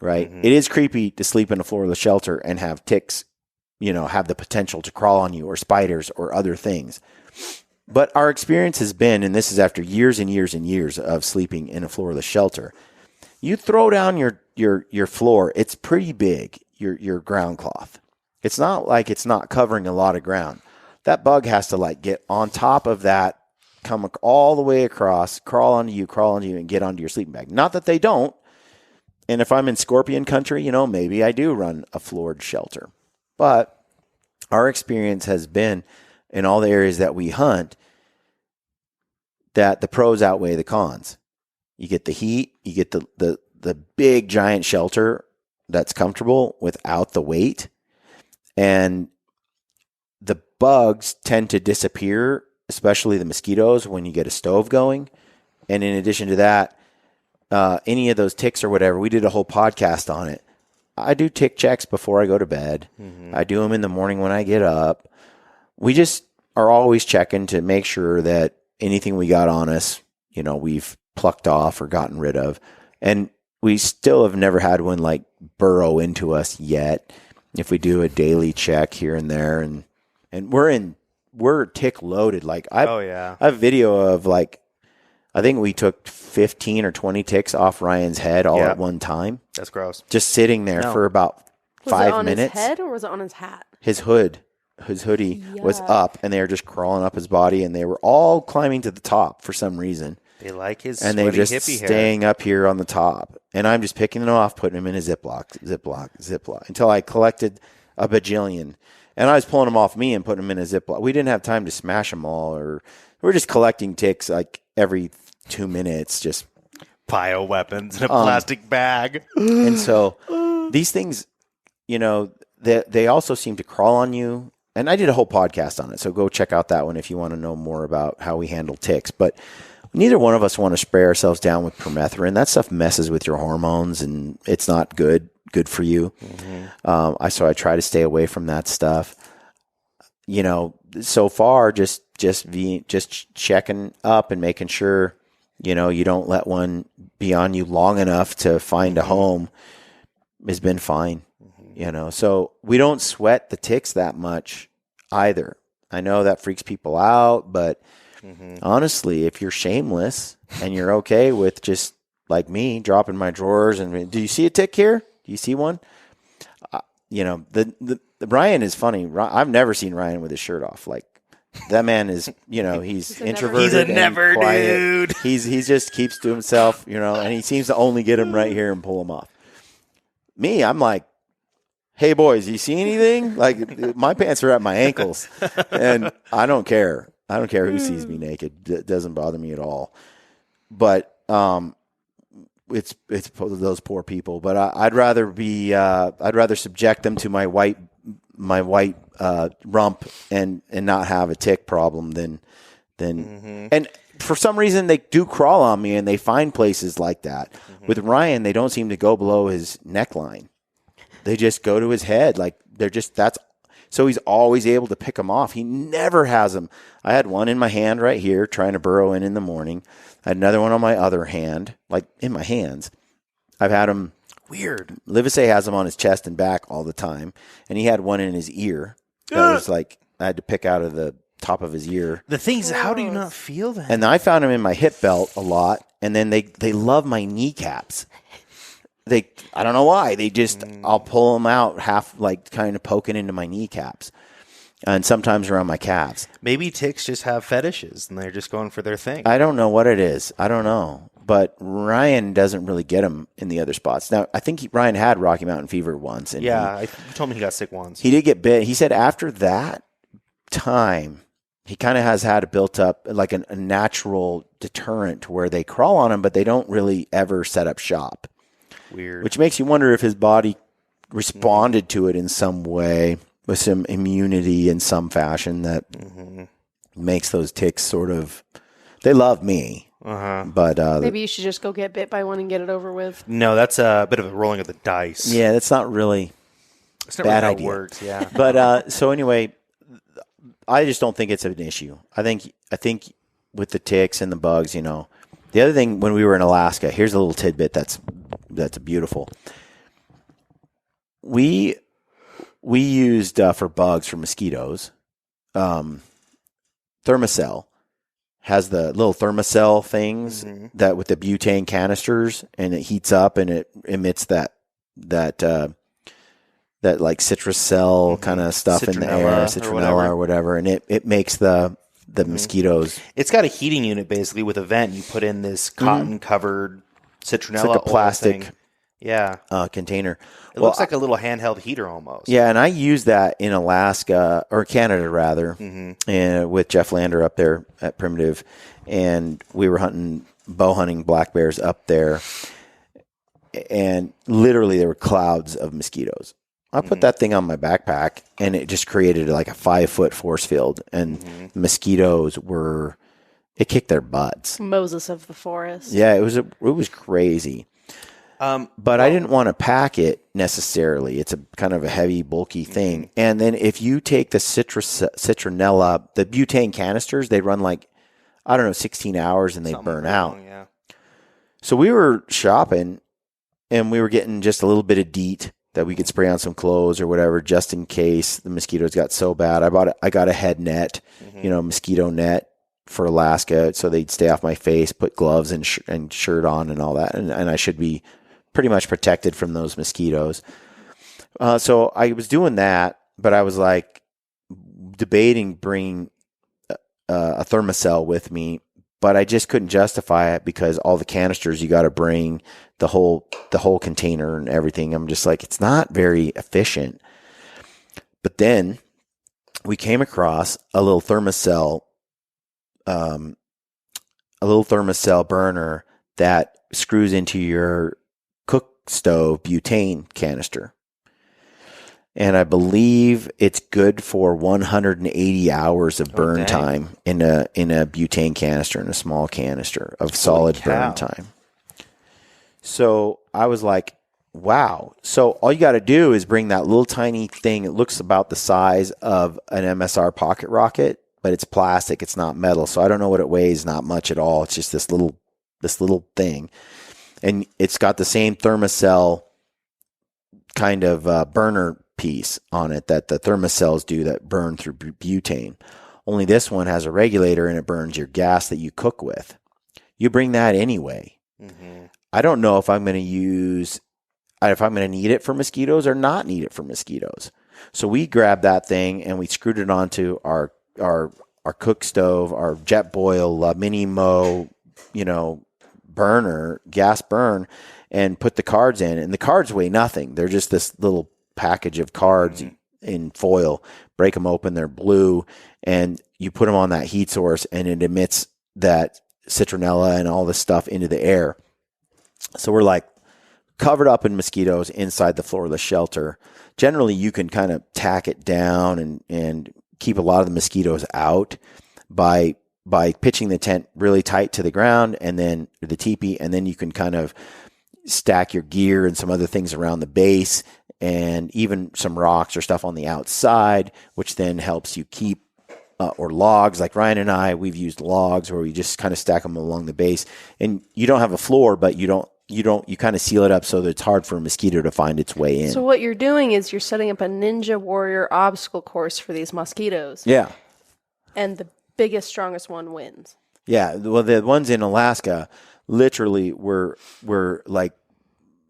right? It is creepy to sleep in a floorless shelter and have ticks, have the potential to crawl on you or spiders or other things. But our experience has been, and this is after years and years and years of sleeping in a floorless shelter, you throw down your floor, it's pretty big, your ground cloth. It's not like it's not covering a lot of ground. That bug has to get on top of that, come all the way across, crawl onto you, and get onto your sleeping bag. Not that they don't. And if I'm in scorpion country, maybe I do run a floored shelter. But our experience has been in all the areas that we hunt that the pros outweigh the cons. You get the heat, you get the big giant shelter that's comfortable without the weight. And the bugs tend to disappear, especially the mosquitoes, when you get a stove going. And in addition to that, any of those ticks or whatever, we did a whole podcast on it. I do tick checks before I go to bed. I do them in the morning when I get up. We just are always checking to make sure that anything we got on us, we've plucked off or gotten rid of. And we still have never had one burrow into us yet. If we do a daily check here and there, and we're tick loaded. I have video of I think we took 15 or 20 ticks off Ryan's head all at one time. That's gross. Just sitting there for about 5 minutes. Was it on his head or was it on his hat? His hoodie was up, and they were just crawling up his body, and they were all climbing to the top for some reason. They like his and they're just staying up here on the top. And I'm just picking them off, putting them in a Ziploc, until I collected a bajillion. And I was pulling them off me and putting them in a Ziploc. We didn't have time to smash them all, or we're just collecting ticks every 2 minutes, just bioweapons in a plastic bag. And so these things, they also seem to crawl on you. And I did a whole podcast on it, so go check out that one if you want to know more about how we handle ticks. But neither one of us want to spray ourselves down with permethrin. That stuff messes with your hormones, and it's not good for you. So I try to stay away from that stuff. So far, just checking up and making sure, you don't let one be on you long enough to find a home has been fine. So we don't sweat the ticks that much either. I know that freaks people out, but honestly, if you're shameless and you're okay with just like me dropping my drawers and do you see a tick here? Do you see one? The Ryan is funny. I've never seen Ryan with his shirt off. That man is, he's introverted. He's a never dude. He just keeps to himself, and he seems to only get him right here and pull him off. Me, I'm like, hey boys, you see anything? My pants are at my ankles, and I don't care. I don't care who sees me naked. It doesn't bother me at all. But it's those poor people. But I'd rather subject them to my white rump and not have a tick problem than and for some reason they do crawl on me and they find places like that. With Ryan, they don't seem to go below his neckline. They just go to his head. So he's always able to pick them off. He never has them. I had one in my hand right here trying to burrow in the morning. I had another one on my other hand, like in my hands. I've had him. Weird. Livesey has them on his chest and back all the time. And he had one in his ear. That was like, I had to pick out of the top of his ear. The thing is, how do you not feel that? And I found them in my hip belt a lot. And then they love my kneecaps. I don't know why. They just, I'll pull them out half, like kind of poking into my kneecaps. And sometimes around my calves. Maybe ticks just have fetishes and they're just going for their thing. I don't know what it is. I don't know. But Ryan doesn't really get them in the other spots. Now, I think Ryan had Rocky Mountain Fever once. And you told me he got sick once. He did get bit. He said after that time, he kind of has had it built up like a natural deterrent to where they crawl on him, but they don't really ever set up shop. Weird. Which makes you wonder if his body responded to it in some way with some immunity in some fashion that makes those ticks sort of, they love me. But maybe you should just go get bit by one and get it over with. No, that's a bit of a rolling of the dice. Yeah, that's not really bad idea. It works, yeah. But so anyway, I just don't think it's an issue. I think with the ticks and the bugs, the other thing when we were in Alaska, here's a little tidbit that's beautiful. We used for bugs, for mosquitoes, Thermacell has the little Thermacell things that with the butane canisters, and it heats up and it emits that like citrus cell kind of stuff in the air, citronella or whatever, and it makes the mosquitoes. It's got a heating unit basically with a vent. You put in this cotton covered citronella, it's like a plastic container. It looks like a little handheld heater almost. Yeah, and I used that in Alaska, or Canada rather, and with Jeff Lander up there at Primitive, and we were bow hunting black bears up there, and literally there were clouds of mosquitoes. I put that thing on my backpack, and it just created like a 5-foot force field, and mosquitoes it kicked their butts. Moses of the forest. Yeah, it was crazy. But I didn't want to pack it necessarily. It's a kind of a heavy, bulky thing. And then if you take the citronella, the butane canisters, they run like, 16 hours and they burn out. Yeah. So we were shopping and we were getting just a little bit of DEET that we could spray on some clothes or whatever, just in case the mosquitoes got so bad. I got a head net, mosquito net for Alaska, so they'd stay off my face, put gloves and shirt on and all that. And I should be pretty much protected from those mosquitoes. So I was doing that, but I was like debating bringing a Thermacell with me, but I just couldn't justify it because all the canisters, you got to bring the whole container and everything. I'm just like, it's not very efficient. But then we came across a little Thermacell burner that screws into your cook stove butane canister. And I believe it's good for 180 hours of burn time in a butane canister, in a small canister of solid burn time. So I was like, wow. So all you got to do is bring that little tiny thing. It looks about the size of an MSR pocket rocket, but it's plastic. It's not metal. So I don't know what it weighs. Not much at all. It's just this little thing. And it's got the same Thermacell kind of burner piece on it that the Thermacells do that burn through butane. Only this one has a regulator and it burns your gas that you cook with. You bring that anyway. I don't know if I'm going to need it for mosquitoes or not need it for mosquitoes. So we grabbed that thing and we screwed it onto our cook stove, our jet boil, mini mo, burner, gas burn, and put the cards in. And the cards weigh nothing. They're just this little package of cards in foil. Break them open. They're blue. And you put them on that heat source and it emits that citronella and all this stuff into the air. So we're like covered up in mosquitoes inside the Floorless shelter. Generally, you can kind of tack it down and keep a lot of the mosquitoes out by pitching the tent really tight to the ground and then the teepee, and then you can kind of stack your gear and some other things around the base and even some rocks or stuff on the outside, which then helps you keep, or logs. Like Ryan and I, we've used logs where we just kind of stack them along the base, and you don't have a floor, but you kind of seal it up so that it's hard for a mosquito to find its way in. So what you're doing is you're setting up a Ninja Warrior obstacle course for these mosquitoes. Yeah. And the biggest, strongest one wins. Yeah. Well, the ones in Alaska literally were like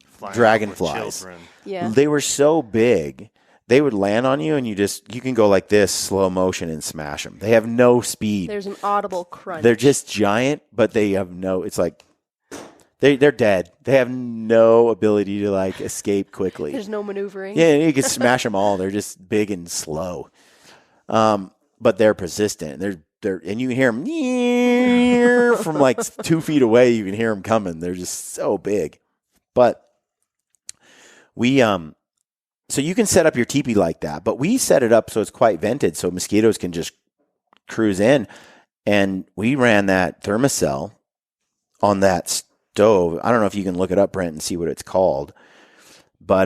Flying dragonflies. Yeah. They were so big, they would land on you, and you can go like this, slow motion, and smash them. They have no speed. There's an audible crunch. They're just giant, but they have no. It's like they're dead. They have no ability to like escape quickly. There's no maneuvering. Yeah, you can smash them all. They're just big and slow, but they're persistent. They're and you can hear them from like 2 feet away. You can hear them coming. They're just so big, but. So you can set up your teepee like that, but we set it up so it's quite vented so mosquitoes can just cruise in. And we ran that thermocell on that stove. I don't know if you can look it up, Brent, and see what it's called. But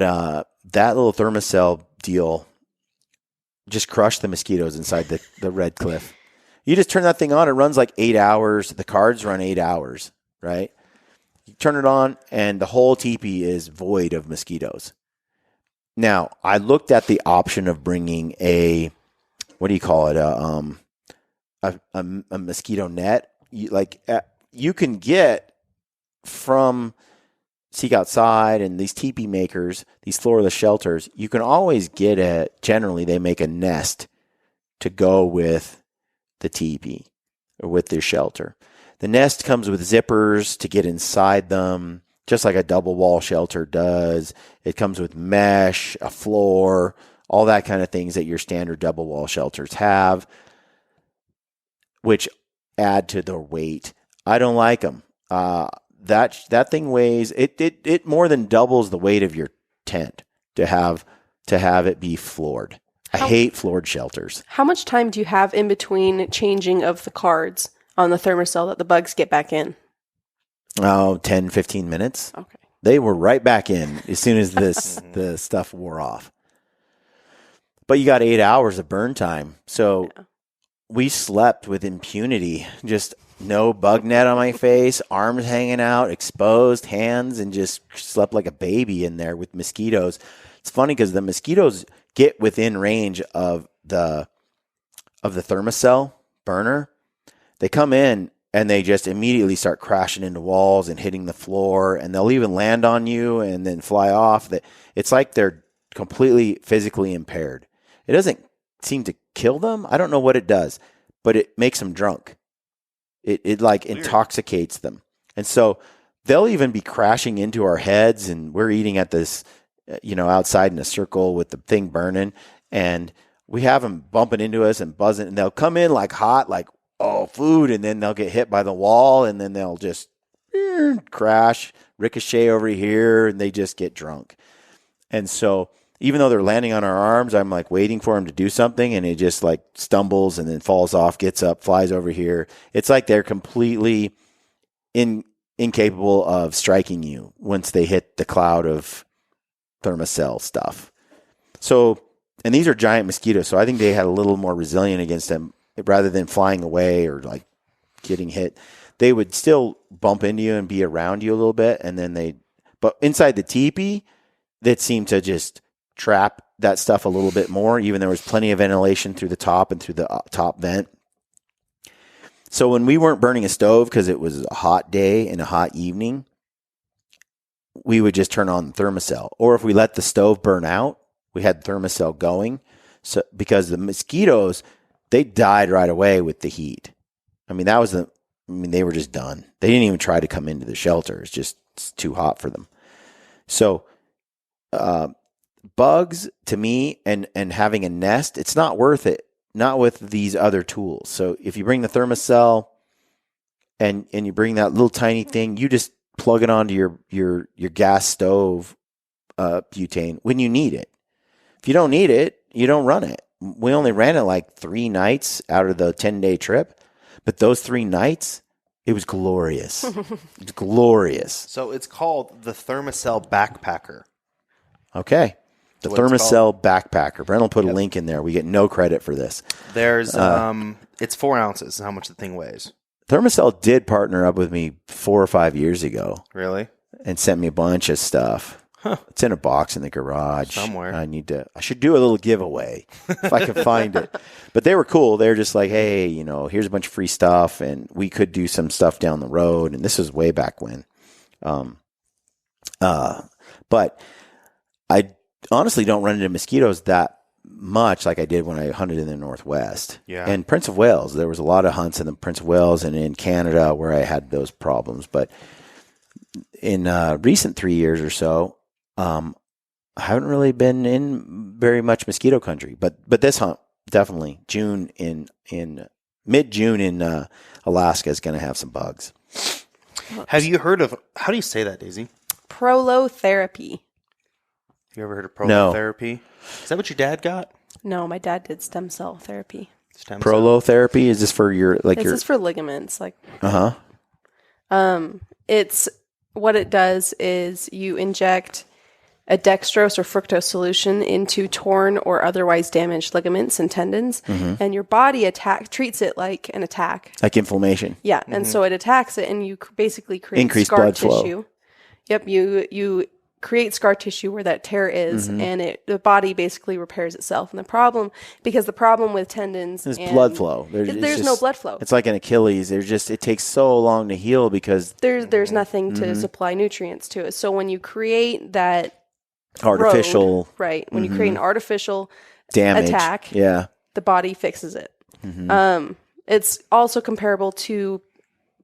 that little thermocell deal just crushed the mosquitoes inside the Red Cliff. You just turn that thing on. It runs like 8 hours. The cards run 8 hours, right? You turn it on, and the whole teepee is void of mosquitoes. Now, I looked at the option of bringing a mosquito net. You can get from Seek Outside and these teepee makers, these Floorless shelters. You can always get generally they make a nest to go with the teepee or with their shelter. The nest comes with zippers to get inside them, just like a double wall shelter does. It comes with mesh, a floor, all that kind of things that your standard double wall shelters have, which add to their weight. I don't like them. That thing weighs it more than doubles the weight of your tent to have it be floored. I hate floored shelters. How much time do you have in between changing of the cards on the thermocell that the bugs get back in? 10, 15 minutes. Okay. They were right back in as soon as the stuff wore off. But you got 8 hours of burn time. So we slept with impunity. Just no bug net on my face, arms hanging out, exposed, hands, and just slept like a baby in there with mosquitoes. It's funny because the mosquitoes get within range of the thermocell burner. They come in and they just immediately start crashing into walls and hitting the floor, and they'll even land on you and then fly off. It's like they're completely physically impaired. It doesn't seem to kill them. I don't know what it does, but it makes them drunk. It like weird. Intoxicates them. And so they'll even be crashing into our heads, and we're eating at this, outside in a circle with the thing burning, and we have them bumping into us and buzzing, and they'll come in like hot, like, oh, food, and then they'll get hit by the wall, and then they'll just crash, ricochet over here, and they just get drunk. And so even though they're landing on our arms, I'm like waiting for them to do something, and it just like stumbles and then falls off, gets up, flies over here. It's like they're completely incapable of striking you once they hit the cloud of thermocell stuff. So, and these are giant mosquitoes, so I think they had a little more resilient against them. Rather than flying away or like getting hit, they would still bump into you and be around you a little bit. And then but inside the teepee, that seemed to just trap that stuff a little bit more. Even there was plenty of ventilation through the top and through the top vent. So when we weren't burning a stove because it was a hot day and a hot evening, we would just turn on the thermocell. Or if we let the stove burn out, we had the thermocell going. So because the mosquitoes, they died right away with the heat. I mean, they were just done. They didn't even try to come into the shelter. It's too hot for them. So, bugs to me and having a nest, it's not worth it. Not with these other tools. So if you bring the thermocell and you bring that little tiny thing, you just plug it onto your gas stove, butane when you need it. If you don't need it, you don't run it. We only ran it like 3 nights out of the 10-day trip, but those 3 nights, it was glorious. It's glorious. So it's called the Thermocell Backpacker. Okay. The Thermacell backpacker. Brent will put a link in there. We get no credit for this. There's it's 4 ounces. How much the thing weighs? Thermacell did partner up with me 4 or 5 years ago. Really? And sent me a bunch of stuff. Huh. It's in a box in the garage somewhere. I should do a little giveaway if I can find it. But they were cool. They're just like, hey, here's a bunch of free stuff, and we could do some stuff down the road. And this was way back when. But I honestly don't run into mosquitoes that much like I did when I hunted in the Northwest. Yeah. And Prince of Wales, there was a lot of hunts in the Prince of Wales and in Canada where I had those problems. But in recent 3 years or so, I haven't really been in very much mosquito country, but this hunt definitely mid-June in Alaska is going to have some bugs. Have you heard of, how do you say that, Daisy? Prolotherapy. You ever heard of prolotherapy? No. Is that what your dad got? No, my dad did stem cell therapy. Prolotherapy, is this for your This is for ligaments, like. Uh-huh. It's what it does is you inject a dextrose or fructose solution into torn or otherwise damaged ligaments and tendons, and your body treats it like an attack. Like inflammation. Yeah, and so it attacks it, and you basically create increased scar blood tissue. Flow. Yep, you create scar tissue where that tear is, and the body basically repairs itself. And the problem with tendons is blood flow. There's no blood flow. It's like an Achilles. It takes so long to heal because there's nothing to supply nutrients to it. So when you create that artificial road, right? When you create an artificial damage attack, the body fixes it. It's also comparable to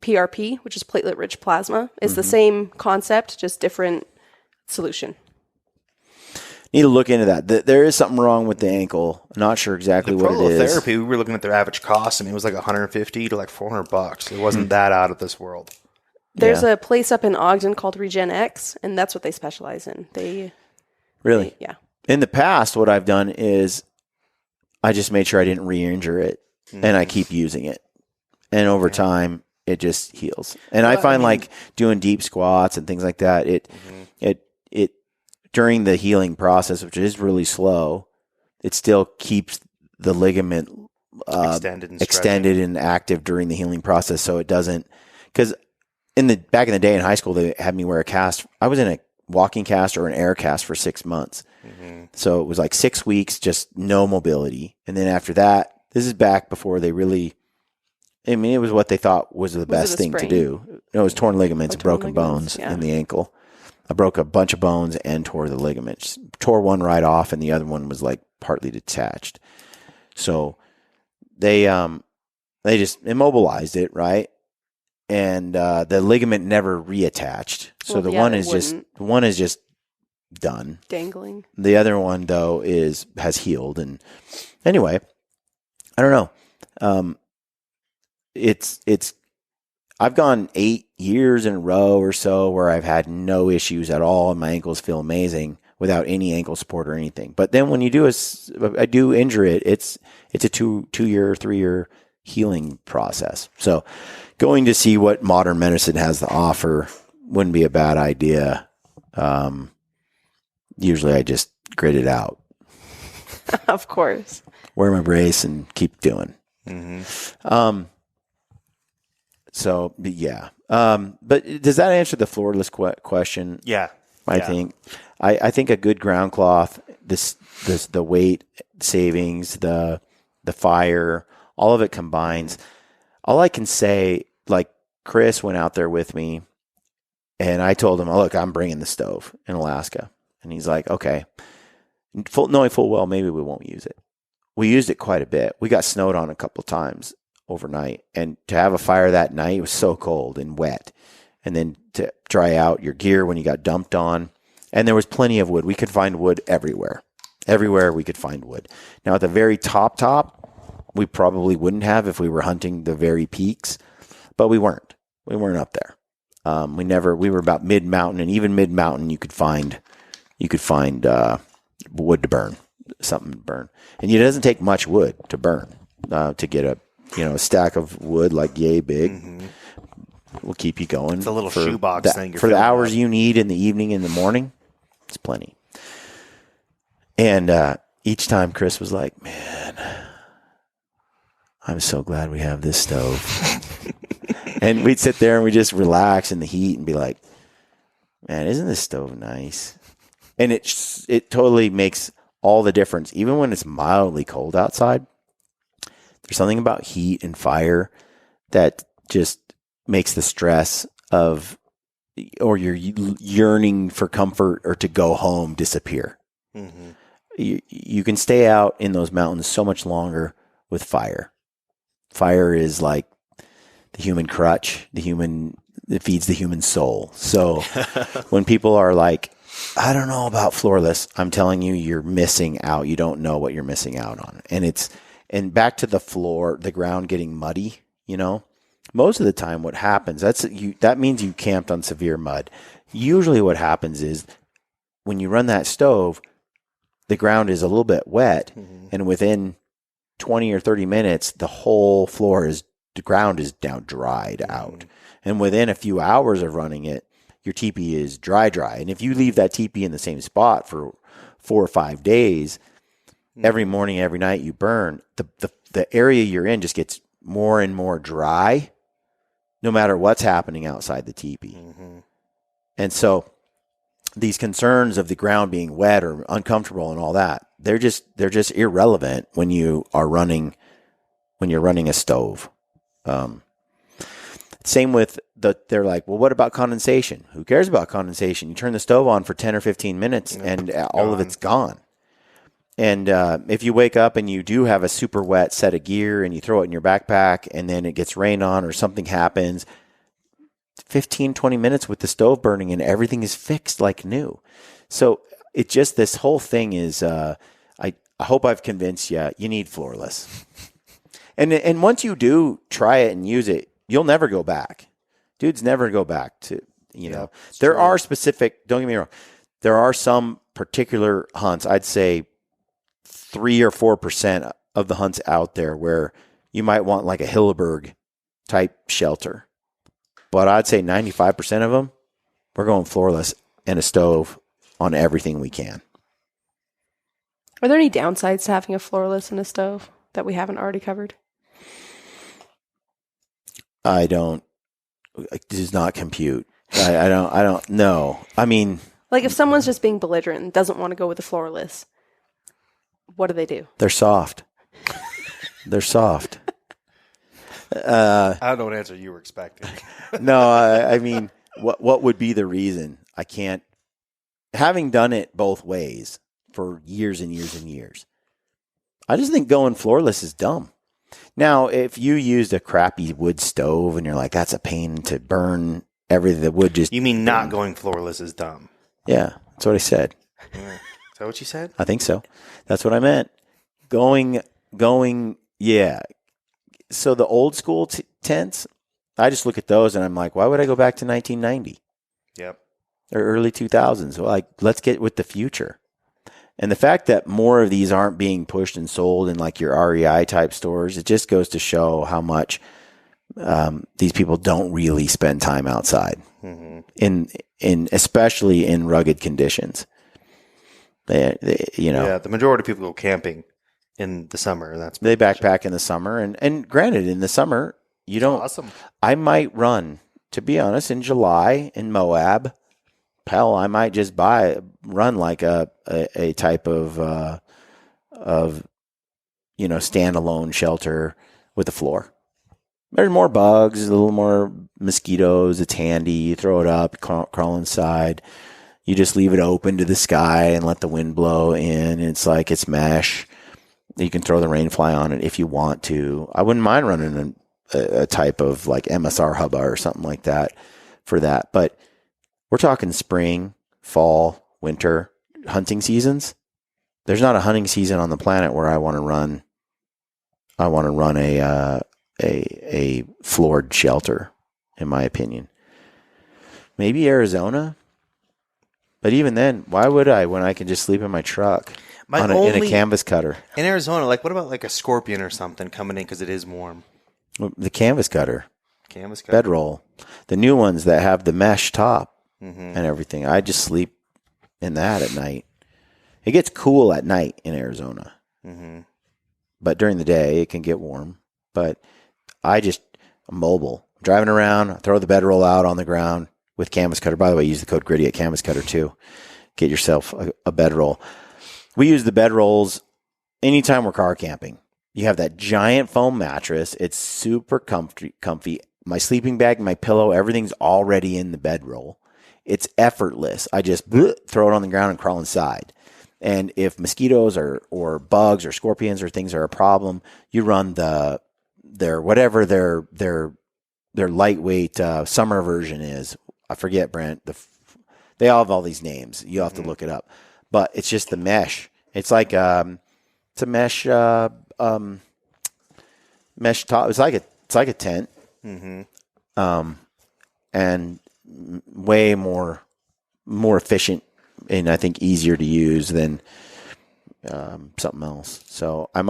PRP, which is platelet-rich plasma. It's the same concept, just different solution. Need to look into that. There is something wrong with the ankle. I'm not sure exactly what it is. Prolotherapy, we were looking at their average cost, and it was like $150 to like $400. It wasn't that out of this world. There's a place up in Ogden called RegenX, and that's what they specialize in. Really? Yeah. In the past, what I've done is I just made sure I didn't re-injure it, and I keep using it. And over time, it just heals. And I find like doing deep squats and things like that, it during the healing process, which is really slow, it still keeps the ligament extended and active during the healing process. So it doesn't, because back in the day in high school, they had me wear a cast. I was in a walking cast or an air cast for 6 months. So it was like 6 weeks, just no mobility. And then after that, this is back before they really, it was what they thought was the best thing to do. It was torn ligaments and broken bones in the ankle. I broke a bunch of bones and tore the ligaments. Tore one right off, and the other one was like partly detached. So they just immobilized it, right? And the ligament never reattached. So the one is just done. Dangling. The other one though has healed. And anyway, I don't know. I've gone 8 years in a row or so where I've had no issues at all, and my ankles feel amazing without any ankle support or anything. But then when I do injure it, it's a 2 year, 3 year healing process. So going to see what modern medicine has to offer wouldn't be a bad idea. Usually I just grit it out. Of course. Wear my brace and keep doing. So, yeah. But does that answer the floorless question? Yeah. I think. I think a good ground cloth, the weight savings, the fire, all of it combines. All I can say, like Chris went out there with me, and I told him, look, I'm bringing the stove in Alaska. And he's like, okay. Knowing full well, maybe we won't use it. We used it quite a bit. We got snowed on a couple of times overnight, and to have a fire that night, it was so cold and wet, and then to dry out your gear when you got dumped on. And there was plenty of wood. We could find wood everywhere we could find wood. Now at the very top we probably wouldn't have if we were hunting the very peaks, but we weren't up there. We were about mid-mountain, and even mid-mountain you could find wood to burn, something to burn. And it doesn't take much wood to burn to get a stack of wood like yay big. Will keep you going. It's a little shoebox thing. For the hours you need in the evening and the morning, it's plenty. And each time Chris was like, man, I'm so glad we have this stove. And we'd sit there and we'd just relax in the heat and be like, man, isn't this stove nice? And it totally makes all the difference. Even when it's mildly cold outside, there's something about heat and fire that just makes the stress of, or your yearning for comfort or to go home disappear. Mm-hmm. You can stay out in those mountains so much longer with fire. Fire is like the human crutch, it feeds the human soul. So when people are like, I don't know about Floorless, I'm telling you, you're missing out. You don't know what you're missing out on. And back to the floor, the ground getting muddy, most of the time what happens, that means you camped on severe mud. Usually what happens is when you run that stove, the ground is a little bit wet, and within 20 or 30 minutes, the whole the ground is now dried out. And within a few hours of running it, your teepee is dry. And if you leave that teepee in the same spot for 4 or 5 days, every morning, every night you burn, the area you're in just gets more and more dry, no matter what's happening outside the teepee. And so these concerns of the ground being wet or uncomfortable and all that, they're just irrelevant when you're running a stove. Same with they're like, well, what about condensation? Who cares about condensation? You turn the stove on for 10 or 15 minutes and all of it's gone. And if you wake up and you do have a super wet set of gear and you throw it in your backpack and then it gets rained on or something happens, 15, 20 minutes with the stove burning and everything is fixed like new. So it just, this whole thing is, I hope I've convinced you need Floorless. And once you do try it and use it, you'll never go back. Dudes never go back to, there are specific, don't get me wrong, there are some particular hunts, I'd say 3 or 4% of the hunts out there where you might want like a Hilleberg type shelter. But I'd say 95% of them, we're going Floorless and a stove on everything we can. Are there any downsides to having a Floorless and a stove that we haven't already covered? It does not compute. I don't know. I mean, like if someone's just being belligerent and doesn't want to go with the Floorless, what do? They're soft. They're soft. I don't know what answer you were expecting. No, I mean, what would be the reason? I can't. Having done it both ways for years and years and years, I just think going Floorless is dumb. Now, if you used a crappy wood stove and you're like, that's a pain to burn everything, the wood just... You mean not going Floorless is dumb? Yeah, that's what I said. Is that what you said? I think so. That's what I meant. Going, yeah. So the old school tents, I just look at those and I'm like, why would I go back to 1990? Yep. Or early 2000s? Well, like, let's get with the future. And the fact that more of these aren't being pushed and sold in like your REI type stores, it just goes to show how much these people don't really spend time outside, in especially in rugged conditions. They Yeah, the majority of people go camping in the summer. They backpack in the summer, and granted, in the summer you don't. Awesome. I might run, to be honest, in July in Moab. Hell, I might just run like a type of standalone shelter with a floor. There's more bugs, a little more mosquitoes. It's handy. You throw it up, crawl inside. You just leave it open to the sky and let the wind blow in. It's like it's mesh. You can throw the rain fly on it if you want to. I wouldn't mind running a type of like MSR hubba or something like that for that. But we're talking spring, fall, winter, hunting seasons. There's not a hunting season on the planet where I want to run a floored shelter, in my opinion. Maybe Arizona. But even then, why would I when I can just sleep in my truck in a canvas cutter? In Arizona, like what about like a scorpion or something coming in because it is warm? The canvas cutter. Bedroll. The new ones that have the mesh top and everything. I just sleep in that at night. It gets cool at night in Arizona. Mm-hmm. But during the day, it can get warm. But I'm mobile. I'm driving around, I throw the bedroll out on the ground with canvas cutter. By the way, use the code GRITTY at canvas cutter too. Get yourself a bedroll. We use the bedrolls anytime we're car camping. You have that giant foam mattress. It's super comfy. My sleeping bag, my pillow, everything's already in the bedroll. It's effortless. I just throw it on the ground and crawl inside. And if mosquitoes or bugs or scorpions or things are a problem, you run their lightweight summer version is. I forget, Brent. They all have all these names. You have to look it up. But it's just the mesh. It's like it's a mesh mesh top. It's like a tent. And way more efficient and I think easier to use than something else. So I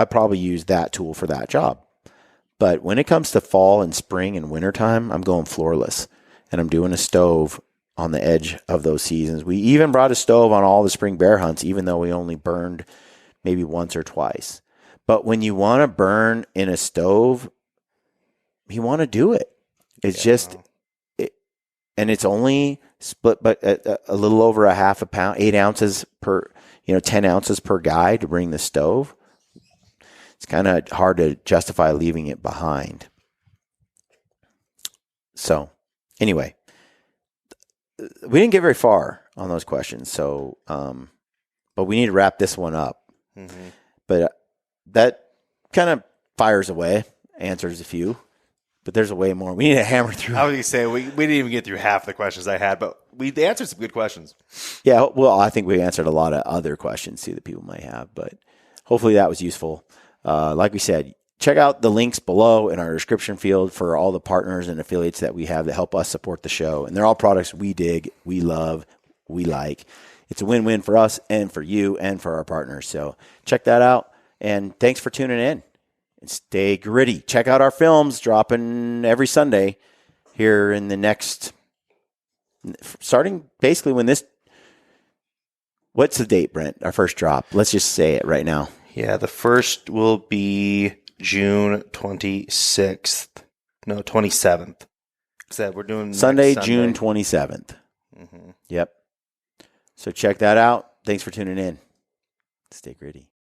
probably use that tool for that job. But when it comes to fall and spring and wintertime, I'm going floorless. And I'm doing a stove on the edge of those seasons. We even brought a stove on all the spring bear hunts, even though we only burned maybe once or twice. But when you want to burn in a stove, you want to do it. It's and it's only split, but a little over a half a pound, 8 ounces per, 10 ounces per guy to bring the stove. It's kind of hard to justify leaving it behind. So anyway, we didn't get very far on those questions. So, but we need to wrap this one up. Mm-hmm. But that kind of fires away, answers a few. But there's a way more. We need to hammer through. I was going to say, we didn't even get through half the questions I had, but we answered some good questions. Yeah, well, I think we answered a lot of other questions, too, that people might have. But hopefully that was useful. Like we said, check out the links below in our description field for all the partners and affiliates that we have that help us support the show. And they're all products we dig, we love, we like. It's a win-win for us and for you and for our partners. So check that out. And thanks for tuning in. And stay gritty. Check out our films dropping every Sunday here in the next, starting basically when this, what's the date, Brent? Our first drop. Let's just say it right now. Yeah, the first will be June 26th. No, 27th. Except we're doing Sunday, June 27th. Mm-hmm. Yep. So check that out. Thanks for tuning in. Stay gritty.